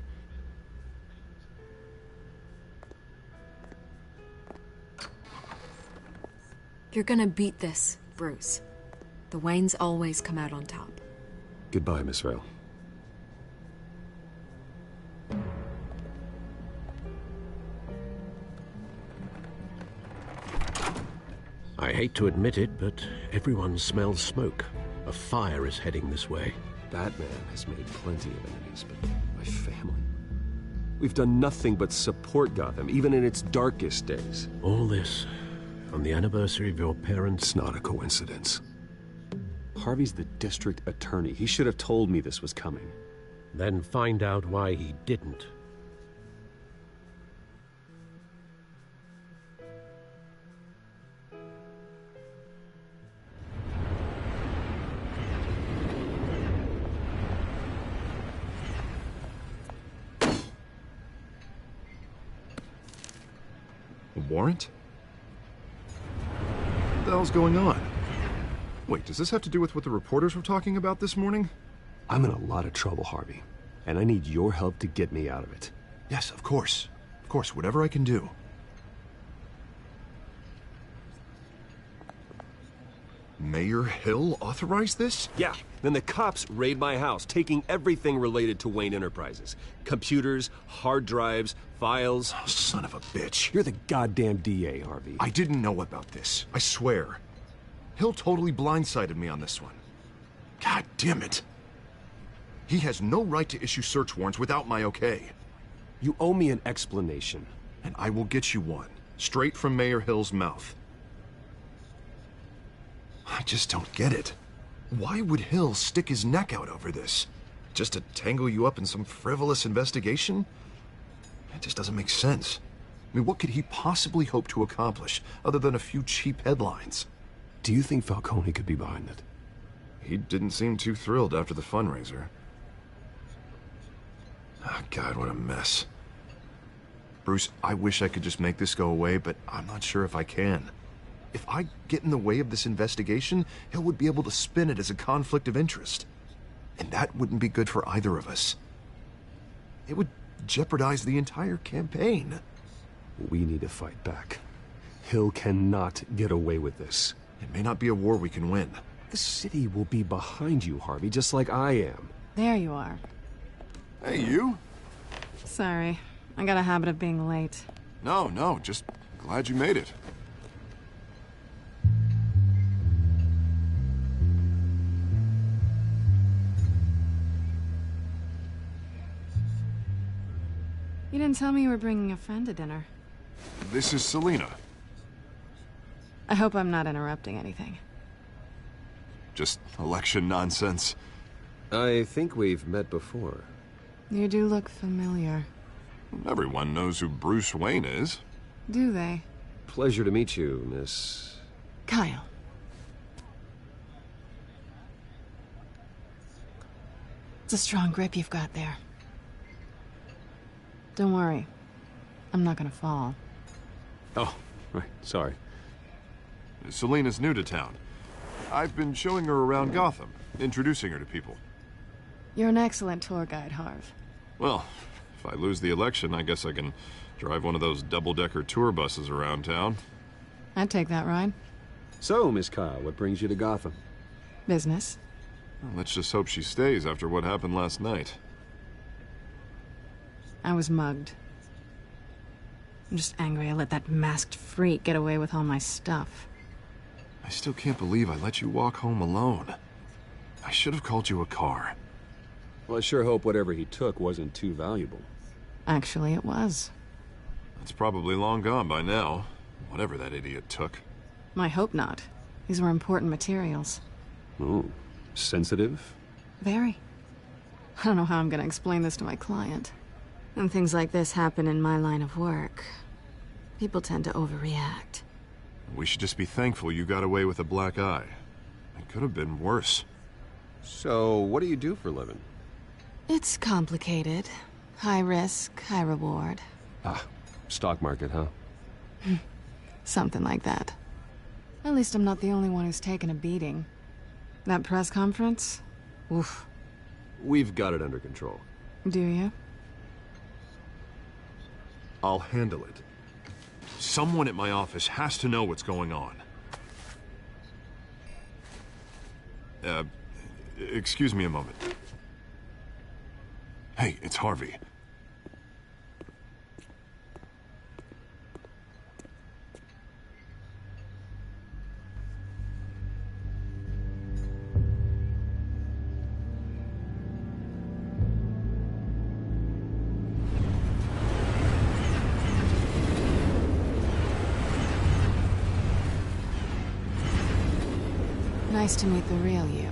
You're gonna beat this, Bruce. The Waynes always come out on top. Goodbye, Miss Vale. I hate to admit it, but everyone smells smoke. A fire is heading this way. Batman has made plenty of enemies, but my family... We've done nothing but support Gotham, even in its darkest days. All this on the anniversary of your parents'... It's not a coincidence. Harvey's the district attorney. He should have told me this was coming. Then find out why he didn't. A warrant? What the hell's going on? Wait, does this have to do with what the reporters were talking about this morning? I'm in a lot of trouble, Harvey, and I need your help to get me out of it. Yes, of course. Of course, whatever I can do. Mayor Hill authorized this? Yeah, then the cops raid my house, taking everything related to Wayne Enterprises. Computers, hard drives, files. Oh, son of a bitch. You're the goddamn DA, Harvey. I didn't know about this. I swear. Hill totally blindsided me on this one. God damn it. He has no right to issue search warrants without my okay. You owe me an explanation. And I will get you one, straight from Mayor Hill's mouth. I just don't get it. Why would Hill stick his neck out over this? Just to tangle you up in some frivolous investigation? It just doesn't make sense. I mean, what could he possibly hope to accomplish other than a few cheap headlines? Do you think Falcone could be behind it? He didn't seem too thrilled after the fundraiser. Oh, God, what a mess. Bruce, I wish I could just make this go away, but I'm not sure if I can. If I get in the way of this investigation, Hill would be able to spin it as a conflict of interest. And that wouldn't be good for either of us. It would jeopardize the entire campaign. We need to fight back. Hill cannot get away with this. It may not be a war we can win. The city will be behind you, Harvey, just like I am. There you are. Hey, you? Sorry. I got a habit of being late. No, just glad you made it. You didn't tell me you were bringing a friend to dinner. This is Selina. I hope I'm not interrupting anything. Just election nonsense. I think we've met before. You do look familiar. Everyone knows who Bruce Wayne is. Do they? Pleasure to meet you, Miss... Kyle. It's a strong grip you've got there. Don't worry. I'm not gonna fall. Oh, right. Sorry. Selina's new to town. I've been showing her around Gotham, introducing her to people. You're an excellent tour guide, Harv. Well, if I lose the election, I guess I can drive one of those double-decker tour buses around town. I'd take that ride. So, Miss Kyle, what brings you to Gotham? Business. Well, let's just hope she stays after what happened last night. I was mugged. I'm just angry I let that masked freak get away with all my stuff. I still can't believe I let you walk home alone. I should have called you a car. Well, I sure hope whatever he took wasn't too valuable. Actually, it was. It's probably long gone by now, whatever that idiot took. I hope not. These were important materials. Ooh, sensitive? Very. I don't know how I'm gonna explain this to my client. When things like this happen in my line of work, people tend to overreact. We should just be thankful you got away with a black eye. It could have been worse. So, what do you do for a living? It's complicated. High risk, high reward. Ah, stock market, huh? Something like that. At least I'm not the only one who's taken a beating. That press conference? Oof. We've got it under control. Do you? I'll handle it. Someone at my office has to know what's going on. Excuse me a moment. Hey, it's Harvey. Nice to meet the real you.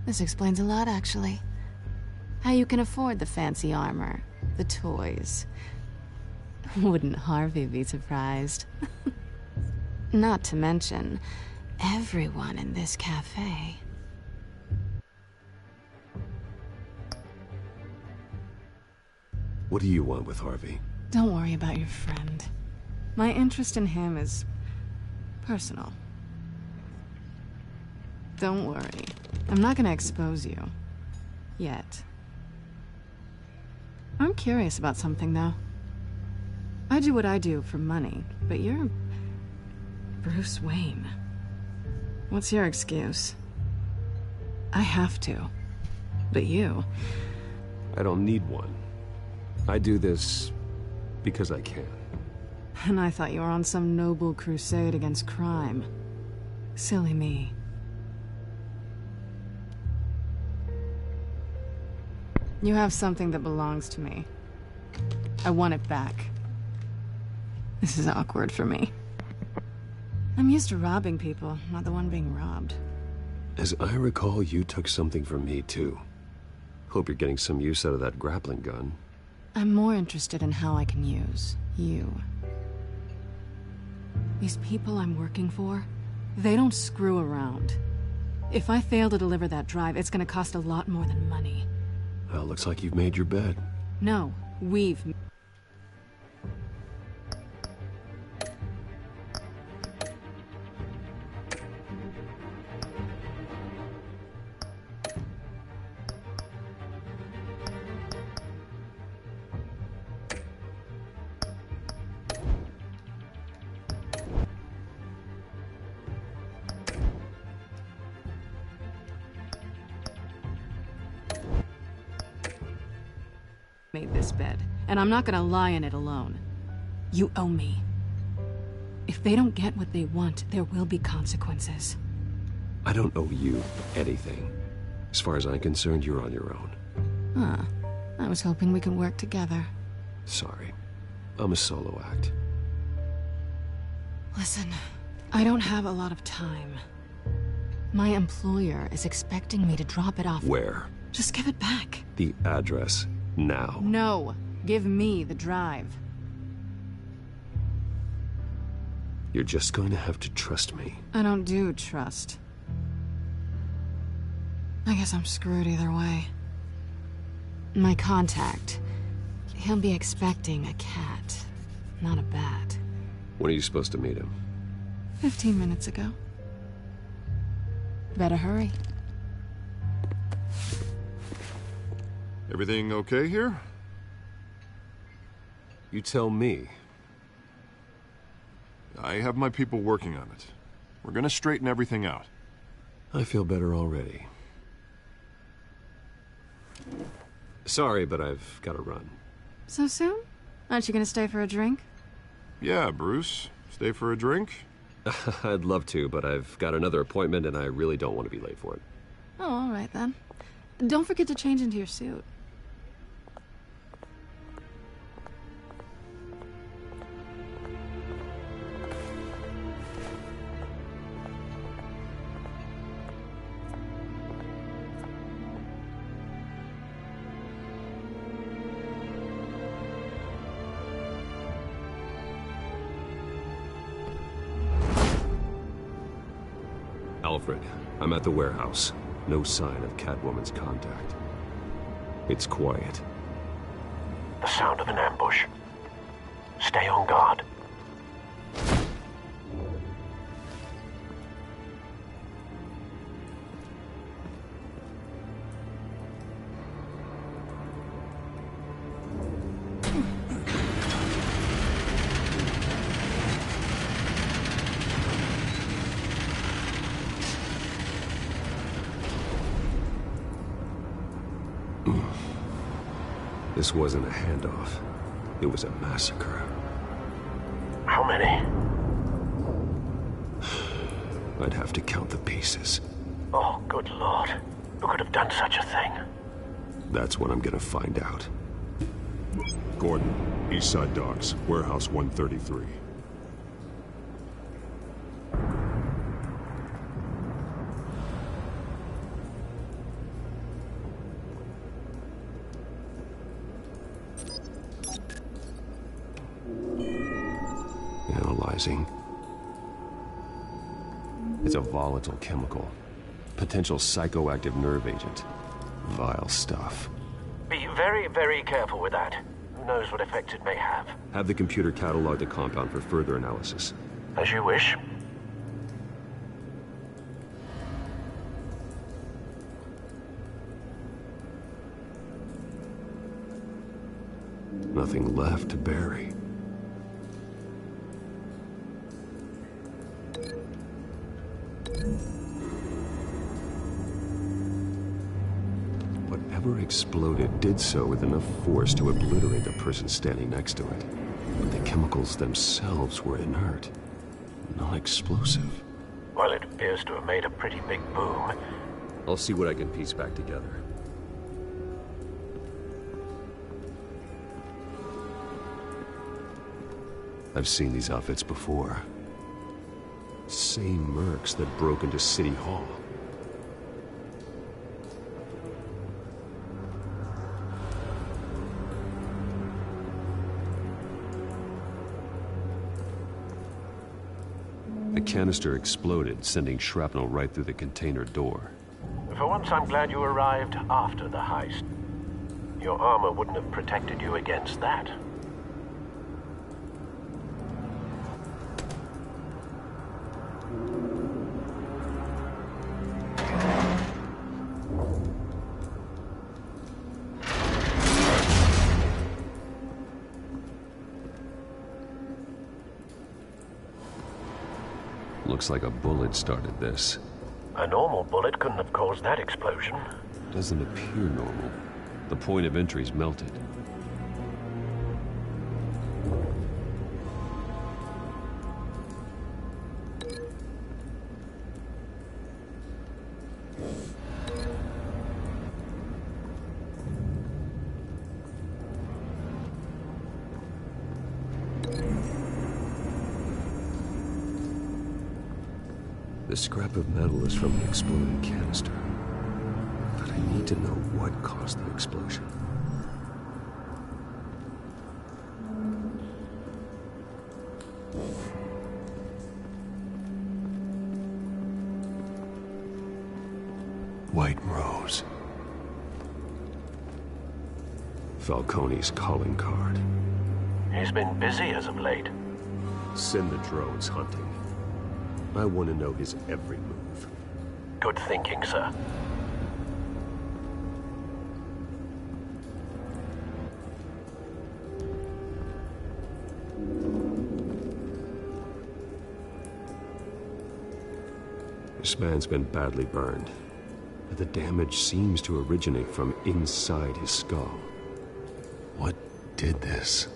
This explains a lot, actually. How you can afford the fancy armor, the toys. Wouldn't Harvey be surprised? Not to mention, everyone in this cafe. What do you want with Harvey? Don't worry about your friend. My interest in him is personal. Don't worry. I'm not gonna expose you. Yet. I'm curious about something, though. I do what I do for money, but you're Bruce Wayne. What's your excuse? I have to. But you... I don't need one. I do this because I can. And I thought you were on some noble crusade against crime. Silly me. You have something that belongs to me. I want it back. This is awkward for me. I'm used to robbing people, not the one being robbed. As I recall, you took something from me, too. Hope you're getting some use out of that grappling gun. I'm more interested in how I can use you. These people I'm working for, they don't screw around. If I fail to deliver that drive, it's gonna cost a lot more than money. Well, looks like you've made your bed. No, we've... made this bed, and I'm not gonna lie in it alone. You owe me. If they don't get what they want, there will be consequences. I don't owe you anything. As far as I'm concerned, you're on your own. Huh. I was hoping we could work together. Sorry. I'm a solo act. Listen, I don't have a lot of time. My employer is expecting me to drop it off. Where? Just give it back. The address. Now. No. Give me the drive. You're just going to have to trust me. I don't do trust. I guess I'm screwed either way. My contact. He'll be expecting a cat, not a bat. When are you supposed to meet him? 15 minutes ago. Better hurry. Everything okay here? You tell me. I have my people working on it. We're gonna straighten everything out. I feel better already. Sorry, but I've got to run. So soon? Aren't you gonna stay for a drink? Yeah, Bruce. Stay for a drink? I'd love to, but I've got another appointment and I really don't want to be late for it. Oh, all right then. Don't forget to change into your suit. Alfred, I'm at the warehouse. No sign of Catwoman's contact. It's quiet. The sound of an ambush. Stay on guard. This wasn't a handoff. It was a massacre. How many? I'd have to count the pieces. Oh, good lord. Who could have done such a thing? That's what I'm gonna find out. Gordon, Eastside Docks, Warehouse 133. Analyzing. It's a volatile chemical. Potential psychoactive nerve agent. Vile stuff. Be very, very careful with that. Who knows what effects it may have. Have the computer catalog the compound for further analysis. As you wish. Nothing left to bury. Whatever exploded did so with enough force to obliterate the person standing next to it. But the chemicals themselves were inert, non-explosive. Well, it appears to have made a pretty big boom. I'll see what I can piece back together. I've seen these outfits before. Same mercs that broke into City Hall. The canister exploded, sending shrapnel right through the container door. For once, I'm glad you arrived after the heist. Your armor wouldn't have protected you against that. Looks like a bullet started this. A normal bullet couldn't have caused that explosion. Doesn't appear normal. The point of entry's melted. The scrap of metal is from the exploded canister. But I need to know what caused the explosion. White Rose. Falcone's calling card. He's been busy as of late. Send the drones hunting. I want to know his every move. Good thinking, sir. This man's been badly burned, but the damage seems to originate from inside his skull. What did this?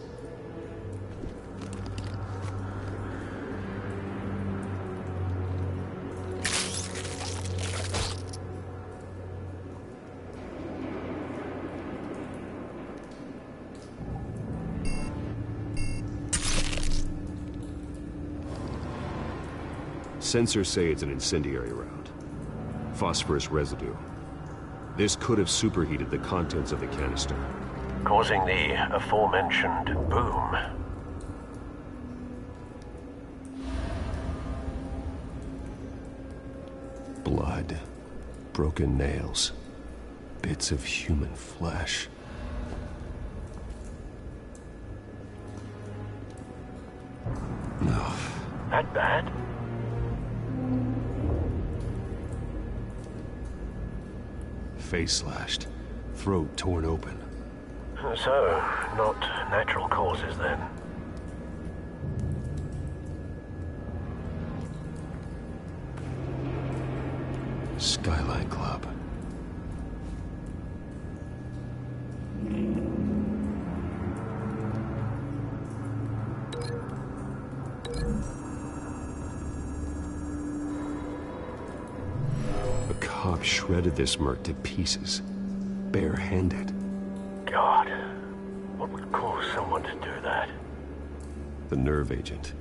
Sensors say it's an incendiary round. Phosphorus residue. This could have superheated the contents of the canister, causing the aforementioned boom. Blood, broken nails, bits of human flesh. No. That bad? Face slashed, throat torn open. So, not natural causes then. Skyline Club. shredded this merc to pieces, barehanded. God, what would cause someone to do that? The nerve agent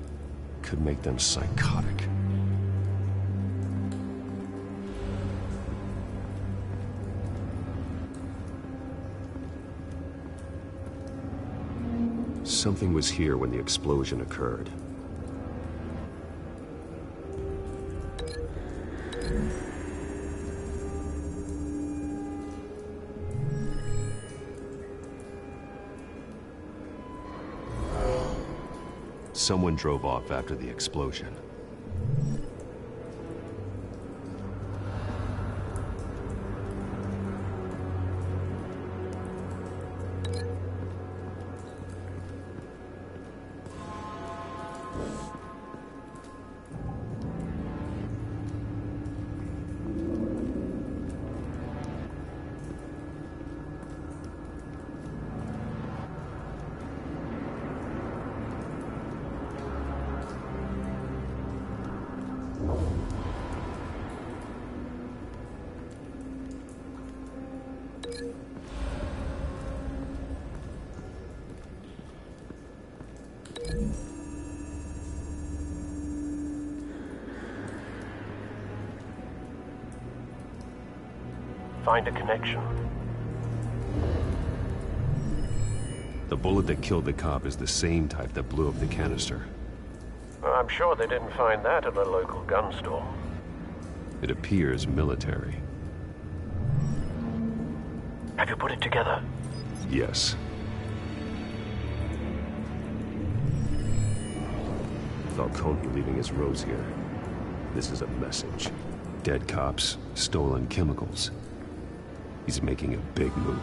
could make them psychotic. Something was here when the explosion occurred. Someone drove off after the explosion. Find a connection. The bullet that killed the cop is the same type that blew up the canister. I'm sure they didn't find that at a local gun store. It appears military. Have you put it together? Yes. Falcone leaving his rose here. This is a message. Dead cops, stolen chemicals. He's making a big move.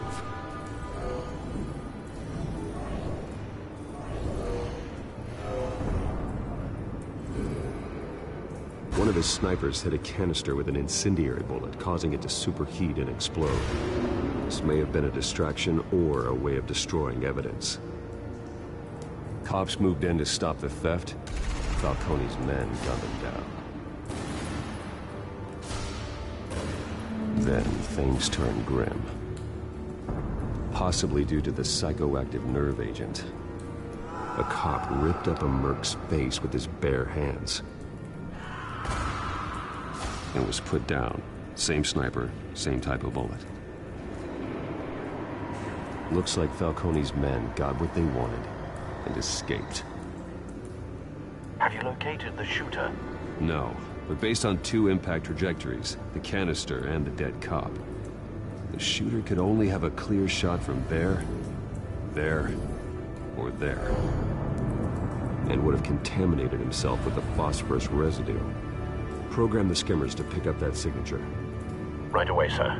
One of his snipers hit a canister with an incendiary bullet, causing it to superheat and explode. This may have been a distraction or a way of destroying evidence. Cops moved in to stop the theft. Falcone's men gun them down. Then things turned grim. Possibly due to the psychoactive nerve agent. A cop ripped up a merc's face with his bare hands. And was put down. Same sniper, same type of bullet. Looks like Falcone's men got what they wanted and escaped. Have you located the shooter? No, but based on two impact trajectories, the canister and the dead cop, the shooter could only have a clear shot from there, or there. And would have contaminated himself with the phosphorus residue. Program the skimmers to pick up that signature. Right away, sir.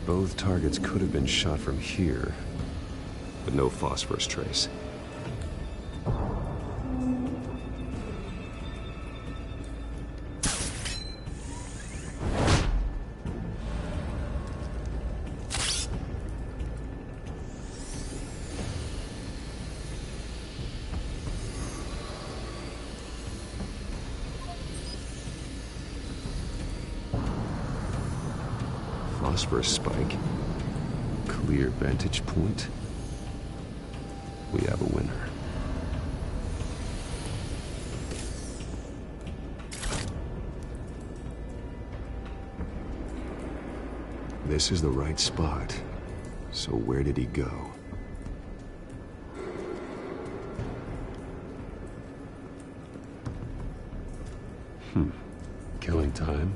Both targets could have been shot from here, but no phosphorus trace. Phosphorus spike. Clear vantage point. We have a winner. This is the right spot. So where did he go? Killing time?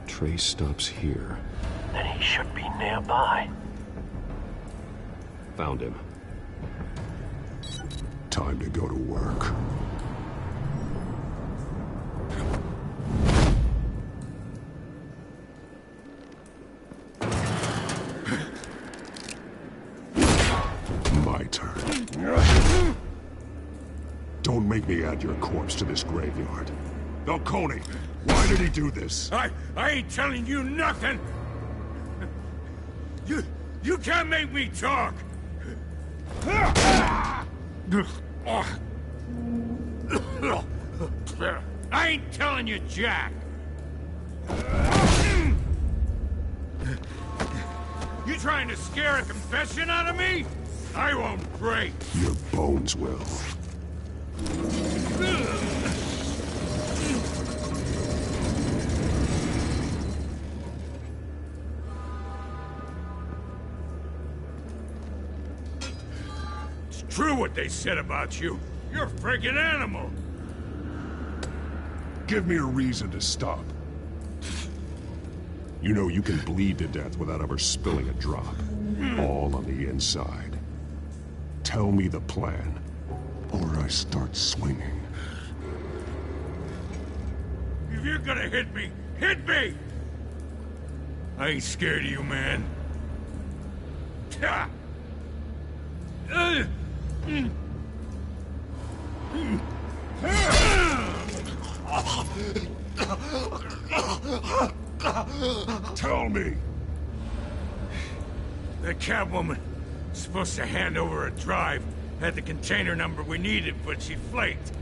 Trace stops here. Then he should be nearby. Found him. Time to go to work. Don't make me add your corpse to this graveyard. Falcone, why did he do this? I ain't telling you nothing! You can't make me talk! I ain't telling you jack! You trying to scare a confession out of me? I won't break! Your bones will. It's true what they said about you. You're a friggin' animal. Give me a reason to stop. You know you can bleed to death without ever spilling a drop. All on the inside. Tell me the plan, or I start swinging. If you're gonna hit me, hit me! I ain't scared of you, man. Tell me. The Catwoman supposed to hand over a drive, had the container number we needed, but she flaked.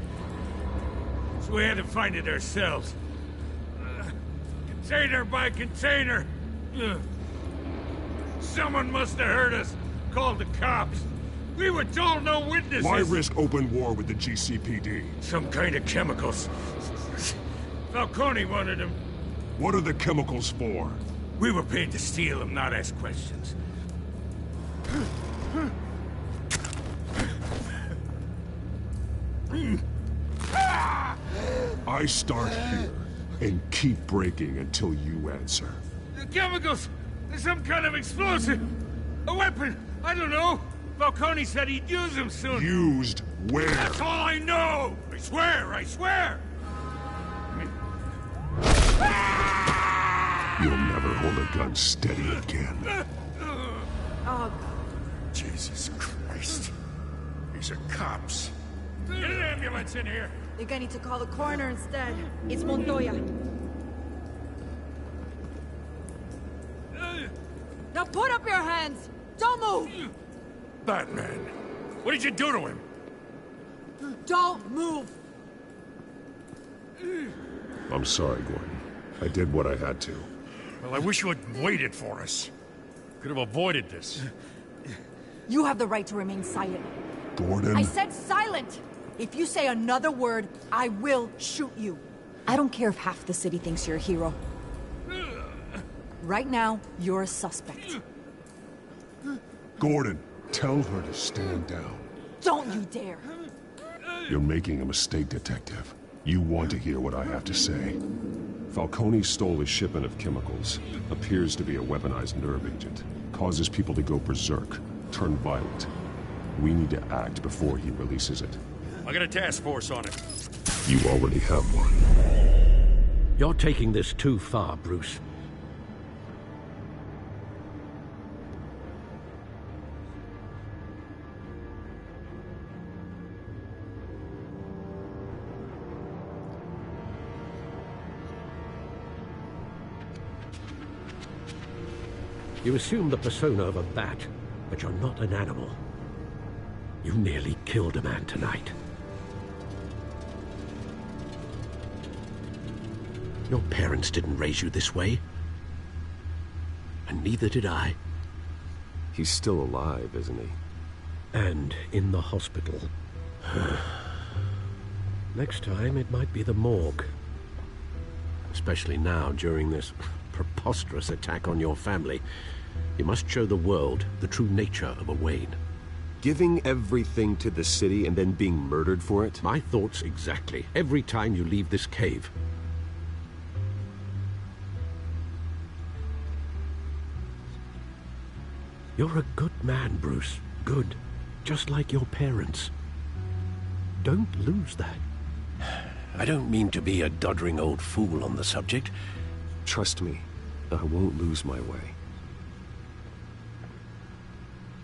So we had to find it ourselves. Container by container. Someone must have heard us, called the cops. We were told no witnesses. Why risk open war with the GCPD? Some kind of chemicals. Falcone wanted them. What are the chemicals for? We were paid to steal them, not ask questions. I start here and keep breaking until you answer. The chemicals! There's some kind of explosive! A weapon! I don't know! Falcone said he'd use them soon! Used where? That's all I know! I swear! I swear! You'll never hold a gun steady again. Oh, Jesus Christ. These are cops. Get an ambulance in here! I think I need to call the coroner instead. It's Montoya. Now put up your hands! Don't move! Batman, what did you do to him? Don't move! I'm sorry, Gordon. I did what I had to. Well, I wish you had waited for us. Could have avoided this. You have the right to remain silent. Gordon? I said silent! If you say another word, I will shoot you. I don't care if half the city thinks you're a hero. Right now, you're a suspect. Gordon, tell her to stand down. Don't you dare! You're making a mistake, Detective. You want to hear what I have to say. Falcone stole a shipment of chemicals. Appears to be a weaponized nerve agent. Causes people to go berserk, turn violent. We need to act before he releases it. I got a task force on it. You already have one. You're taking this too far, Bruce. You assume the persona of a bat, but you're not an animal. You nearly killed a man tonight. Your parents didn't raise you this way. And neither did I. He's still alive, isn't he? And in the hospital. Next time, it might be the morgue. Especially now, during this preposterous attack on your family. You must show the world the true nature of a Wayne. Giving everything to the city and then being murdered for it? My thoughts exactly. Every time you leave this cave. You're a good man, Bruce. Good. Just like your parents. Don't lose that. I don't mean to be a doddering old fool on the subject. Trust me, I won't lose my way.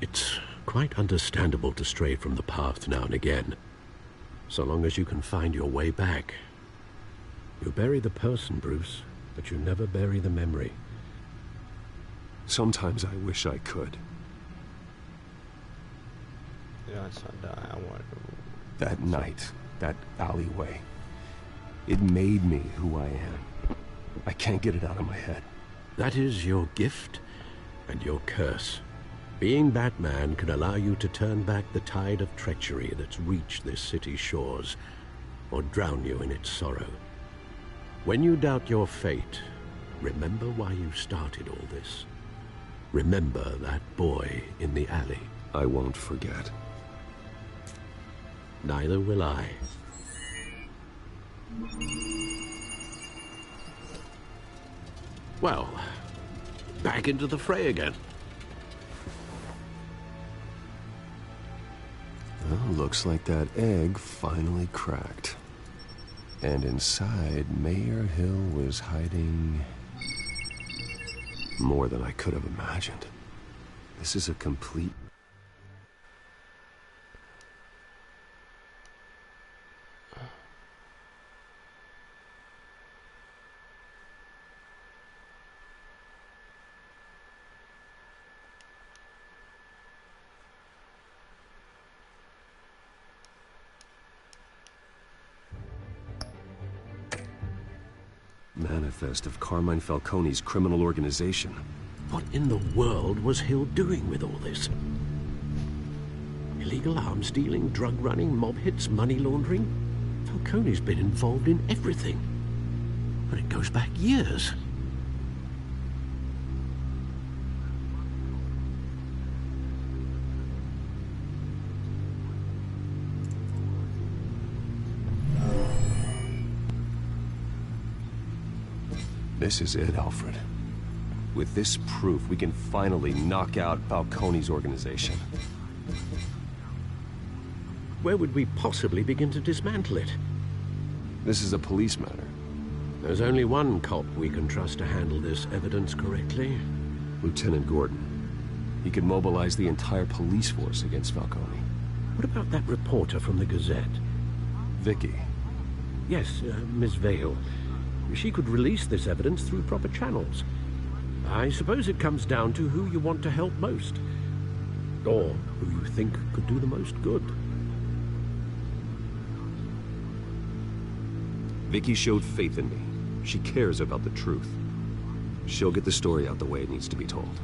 It's quite understandable to stray from the path now and again. So long as you can find your way back. You bury the person, Bruce, but you never bury the memory. Sometimes I wish I could. Yes, I want to... That night, that alleyway, it made me who I am. I can't get it out of my head. That is your gift and your curse. Being Batman can allow you to turn back the tide of treachery that's reached this city's shores, or drown you in its sorrow. When you doubt your fate, remember why you started all this. Remember that boy in the alley. I won't forget. Neither will I. Well, back into the fray again. Well, looks like that egg finally cracked. And inside, Mayor Hill was hiding... more than I could have imagined. This is a complete... manifest of Carmine Falcone's criminal organization. What in the world was Hill doing with all this? Illegal arms dealing, drug running, mob hits, money laundering? Falcone's been involved in everything. And it goes back years. This is it, Alfred. With this proof, we can finally knock out Falcone's organization. Where would we possibly begin to dismantle it? This is a police matter. There's only one cop we can trust to handle this evidence correctly. Lieutenant Gordon. He could mobilize the entire police force against Falcone. What about that reporter from the Gazette? Vicky. Yes, Miss Vale. She could release this evidence through proper channels. I suppose it comes down to who you want to help most. Or who you think could do the most good. Vicky showed faith in me. She cares about the truth. She'll get the story out the way it needs to be told.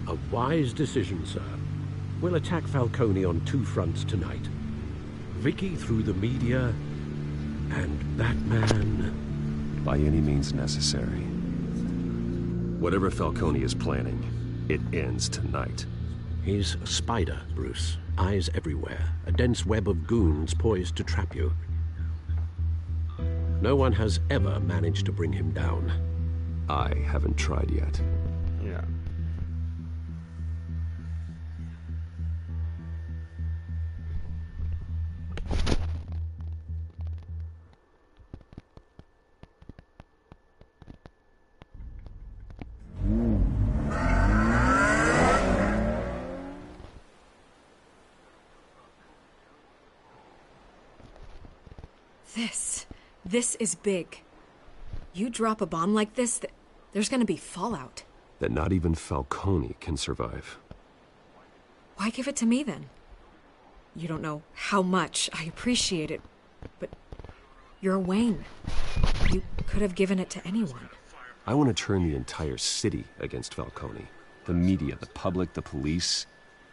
A wise decision, sir. We'll attack Falcone on two fronts tonight. Vicky through the media, and Batman... by any means necessary. Whatever Falcone is planning, it ends tonight. He's a spider, Bruce. Eyes everywhere. A dense web of goons poised to trap you. No one has ever managed to bring him down. I haven't tried yet. Yeah. This is big. You drop a bomb like this, there's gonna be fallout. That not even Falcone can survive. Why give it to me, then? You don't know how much I appreciate it, but you're Wayne. You could have given it to anyone. I want to turn the entire city against Falcone. The media, the public, the police.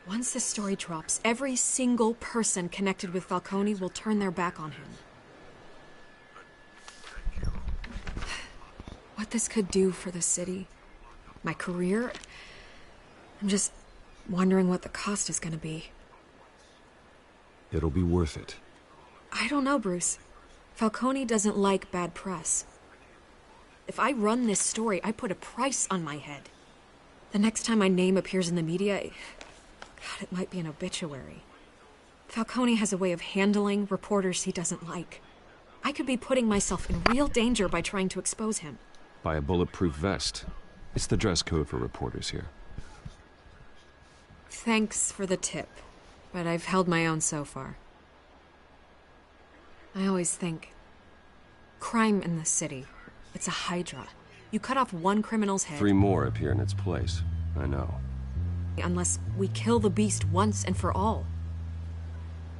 Once this story drops, every single person connected with Falcone will turn their back on him. What this could do for the city, my career, I'm just wondering what the cost is going to be. It'll be worth it. I don't know, Bruce. Falcone doesn't like bad press. If I run this story, I put a price on my head. The next time my name appears in the media, God, it might be an obituary. Falcone has a way of handling reporters he doesn't like. I could be putting myself in real danger by trying to expose him. By a bulletproof vest. It's the dress code for reporters here. Thanks for the tip, but I've held my own so far. I always think, crime in this city, it's a hydra. You cut off one criminal's head... 3 more appear in its place. I know. Unless we kill the beast once and for all.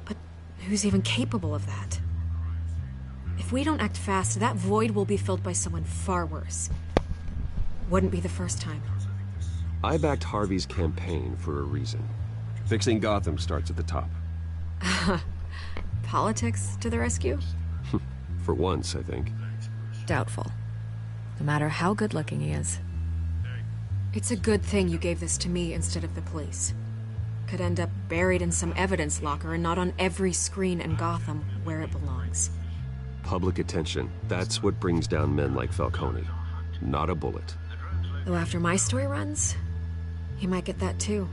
But who's even capable of that? If we don't act fast, that void will be filled by someone far worse. Wouldn't be the first time. I backed Harvey's campaign for a reason. Fixing Gotham starts at the top. Politics to the rescue? For once, I think. Doubtful. No matter how good-looking he is. It's a good thing you gave this to me instead of the police. Could end up buried in some evidence locker and not on every screen in Gotham where it belongs. Public attention. That's what brings down men like Falcone. Not a bullet. Though after my story runs, he might get that too.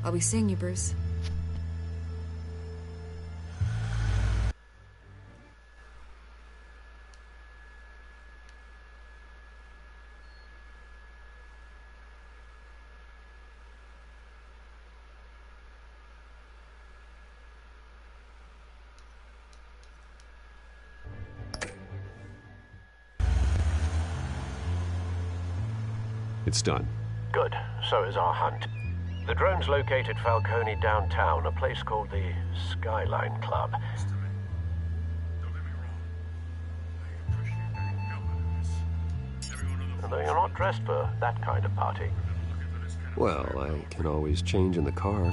I'll be seeing you, Bruce. It's done. Good. So is our hunt. The drone's located Falcone downtown, a place called the Skyline Club. Although you're not dressed for that kind of party. Well, I can always change in the car.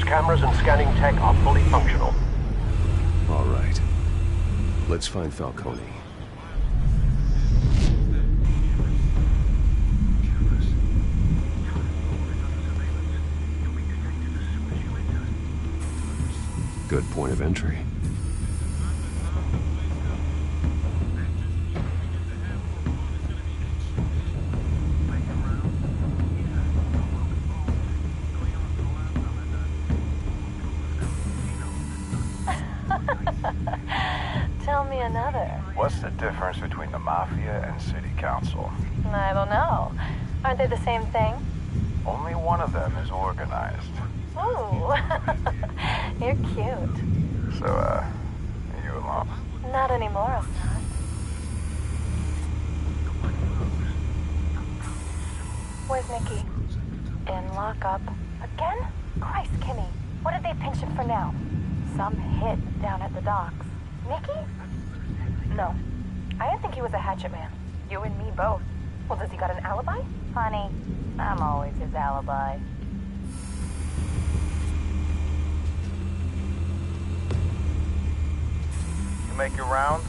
Cameras and scanning tech are fully functional. All right. Let's find Falcone. Good point of entry. Tell me another. What's the difference between the Mafia and City Council? I don't know. Aren't they the same thing? Only one of them is organized. Ooh. You're cute. So, are you alone? Not anymore, I'm not. Where's Nicky? In lockup. Again? Christ, Kimmy. What did they pinch him for now? Some hit down at the docks. Nicky? No. I didn't think he was a hatchet man. You and me both. Well, does he got an alibi? Honey, I'm always his alibi. You make your rounds?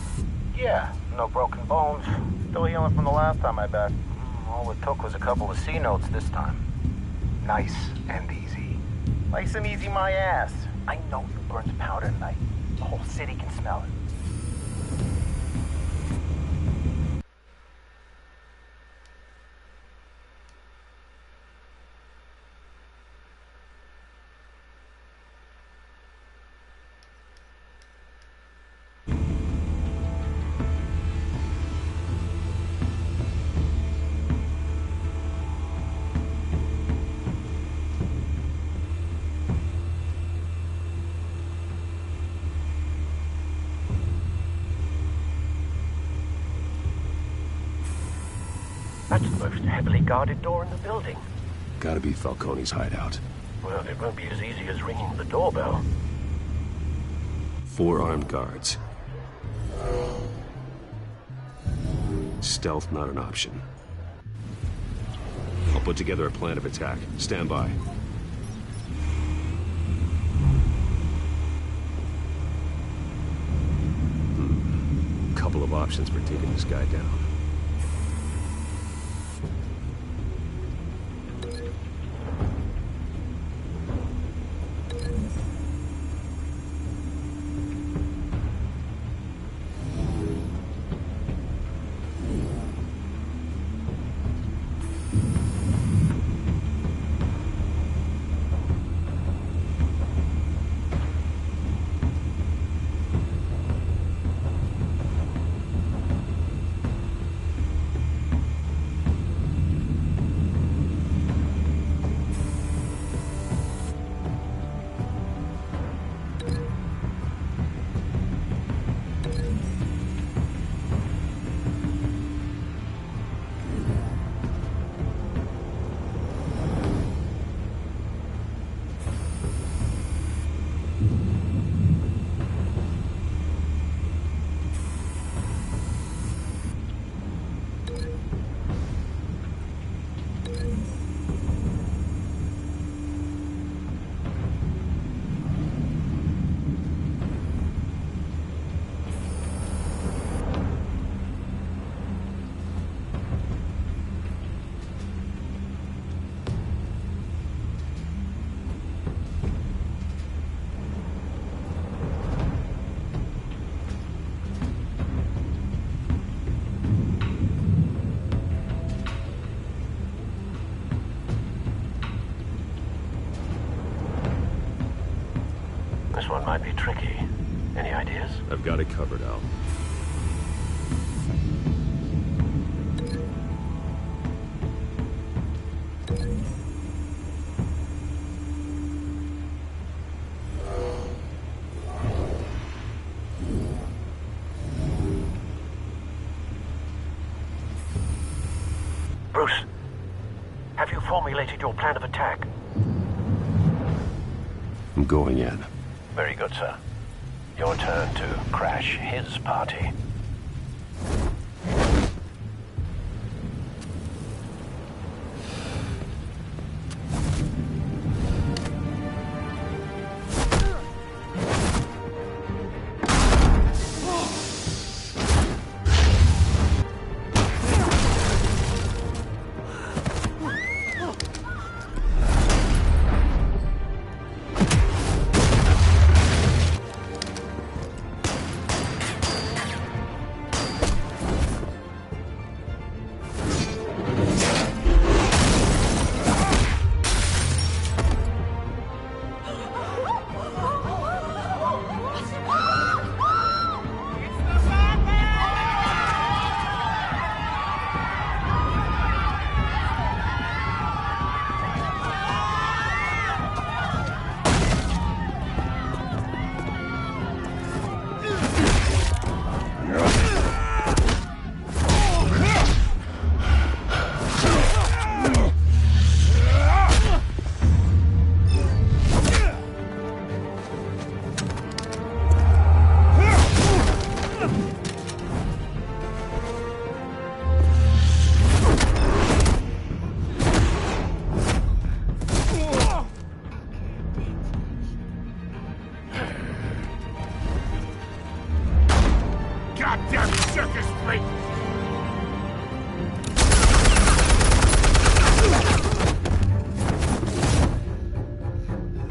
Yeah, no broken bones. Still healing from the last time I bet. All it took was a couple of C notes this time. Nice and easy. Nice and easy my ass. I know who burns powder at night. The whole city can smell it. That's the most heavily guarded door in the building. Gotta be Falcone's hideout. Well, it won't be as easy as ringing the doorbell. 4 armed guards. Stealth not an option. I'll put together a plan of attack. Stand by. Couple of options for taking this guy down. This one might be tricky. Any ideas? I've got it covered, Al. Bruce, have you formulated your plan of attack? I'm going in. Very good, sir. Your turn to crash his party. Goddamn circus freak!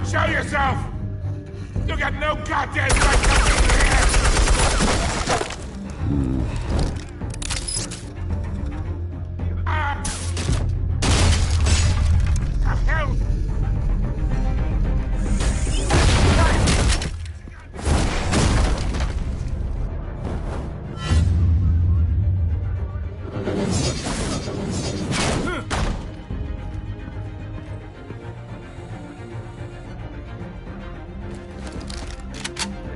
Show yourself! You got no goddamn right to be here! Hell!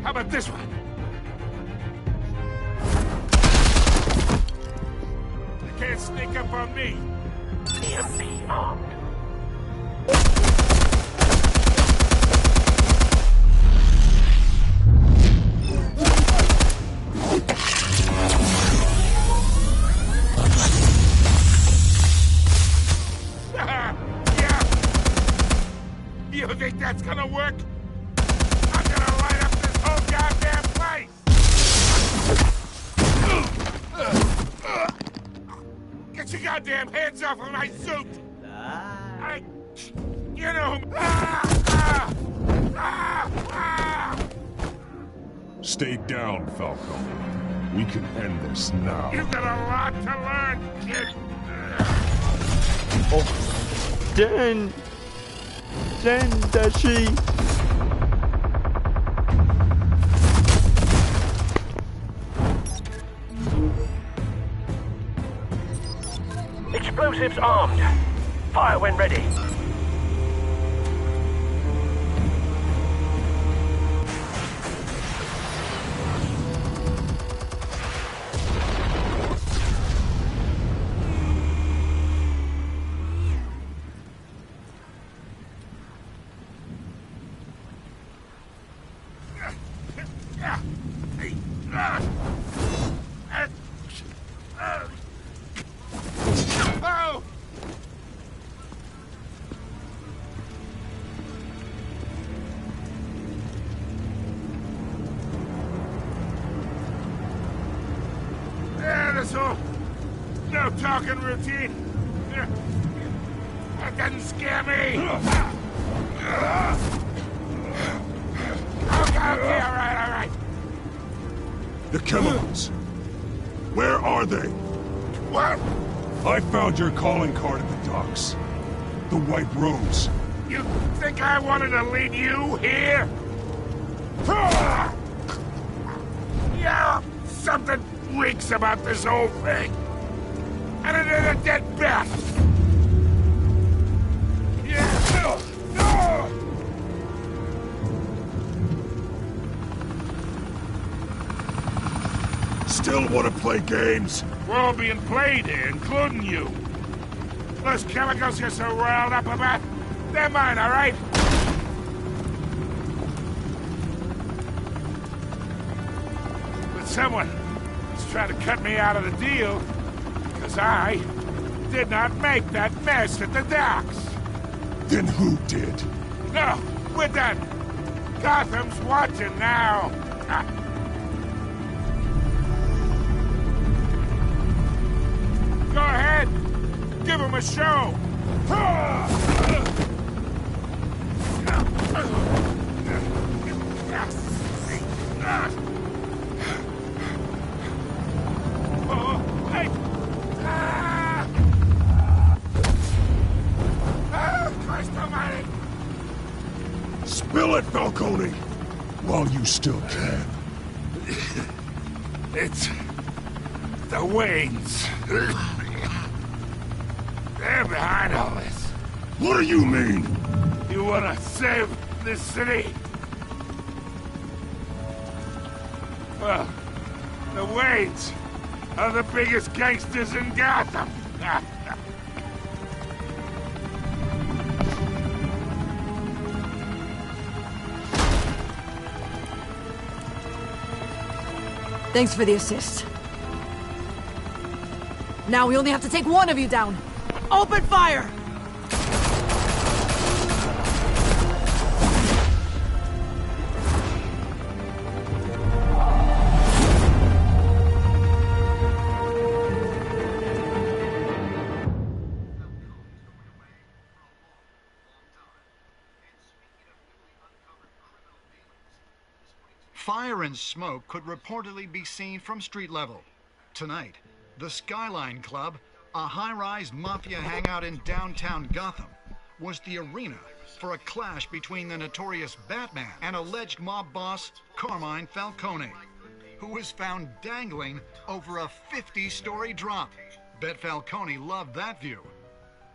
How about this one? You can't sneak up on me. EMP armed. that's gonna work? I'm gonna light up this whole goddamn place! Get your goddamn hands off of my suit! You know... Stay down, Falcone. We can end this now. You've got a lot to learn, kid. Oh, Dashi. Explosives armed. Fire when ready. No talking routine. That doesn't scare me. Okay, all right. The chemicals. Where are they? What? I found your calling card at the docks. The White Rose. You think I wanted to lead you here? Yeah, something reeks about this whole thing. And it is a dead bat. Yeah. No. Still want to play games? We're all being played here, including you. Those chemicals you're so riled up about, they're mine, all right? But someone is trying to cut me out of the deal because I did not make that mess at the docks. Then who did? No, we're done. Gotham's watching now. Go ahead. Give him a show. Christ almighty. Spill it, Falcone, while you still can. It's the Waynes. They're behind all this. What do you mean? You wanna save this city? Well, the Waynes are the biggest gangsters in Gotham. Thanks for the assist. Now we only have to take one of you down. Open fire! Fire and smoke could reportedly be seen from street level. Tonight, the Skyline Club, a high-rise mafia hangout in downtown Gotham, was the arena for a clash between the notorious Batman and alleged mob boss Carmine Falcone, who was found dangling over a 50-story drop. Bet Falcone loved that view.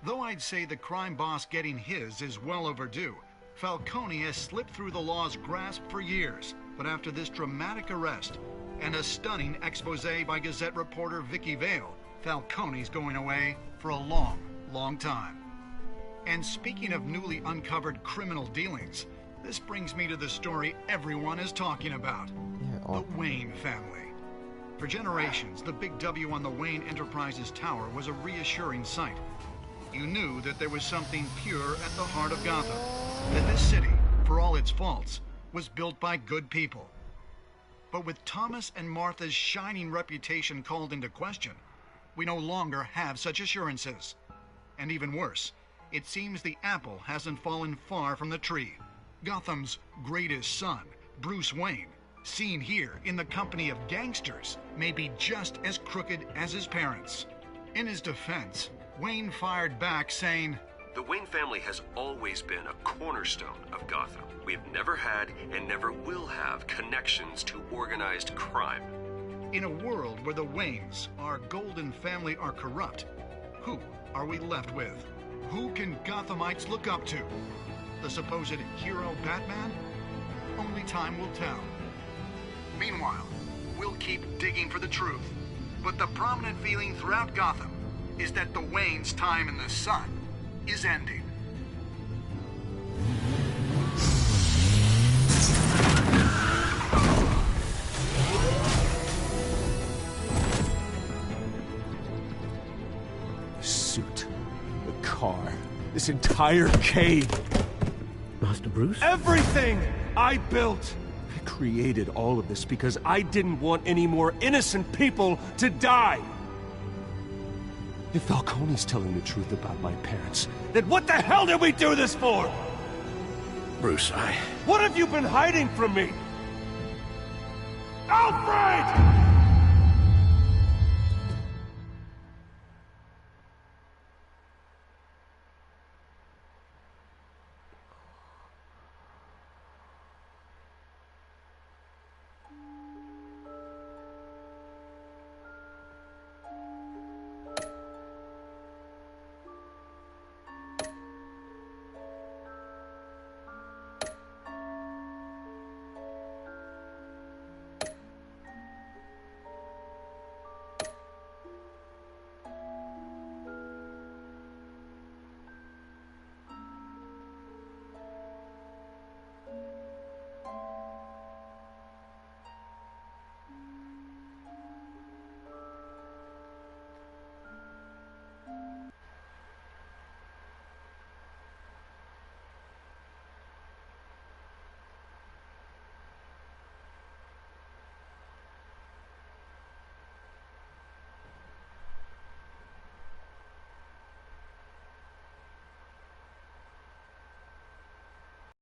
Though I'd say the crime boss getting his is well overdue, Falcone has slipped through the law's grasp for years. But after this dramatic arrest and a stunning expose by Gazette reporter Vicky Vale, Falcone's going away for a long, long time. And speaking of newly uncovered criminal dealings, this brings me to the story everyone is talking about. The Wayne family. For generations, the big W on the Wayne Enterprises Tower was a reassuring sight. You knew that there was something pure at the heart of Gotham, that this city for all its faults, was built by good people. But with Thomas and Martha's shining reputation called into question, we no longer have such assurances. And even worse, it seems the apple hasn't fallen far from the tree. Gotham's greatest son, Bruce Wayne, seen here in the company of gangsters, may be just as crooked as his parents. In his defense, Wayne fired back saying, "The Wayne family has always been a cornerstone of Gotham. We have never had and never will have connections to organized crime." In a world where the Waynes, our golden family, are corrupt, who are we left with? Who can Gothamites look up to? The supposed hero Batman? Only time will tell. Meanwhile, we'll keep digging for the truth. But the prominent feeling throughout Gotham is that the Waynes' time in the sun is ending. The suit, the car, this entire cave. Master Bruce? Everything I built! I created all of this because I didn't want any more innocent people to die! If Falcone's telling the truth about my parents, then what the hell did we do this for? Bruce, What have you been hiding from me? Alfred!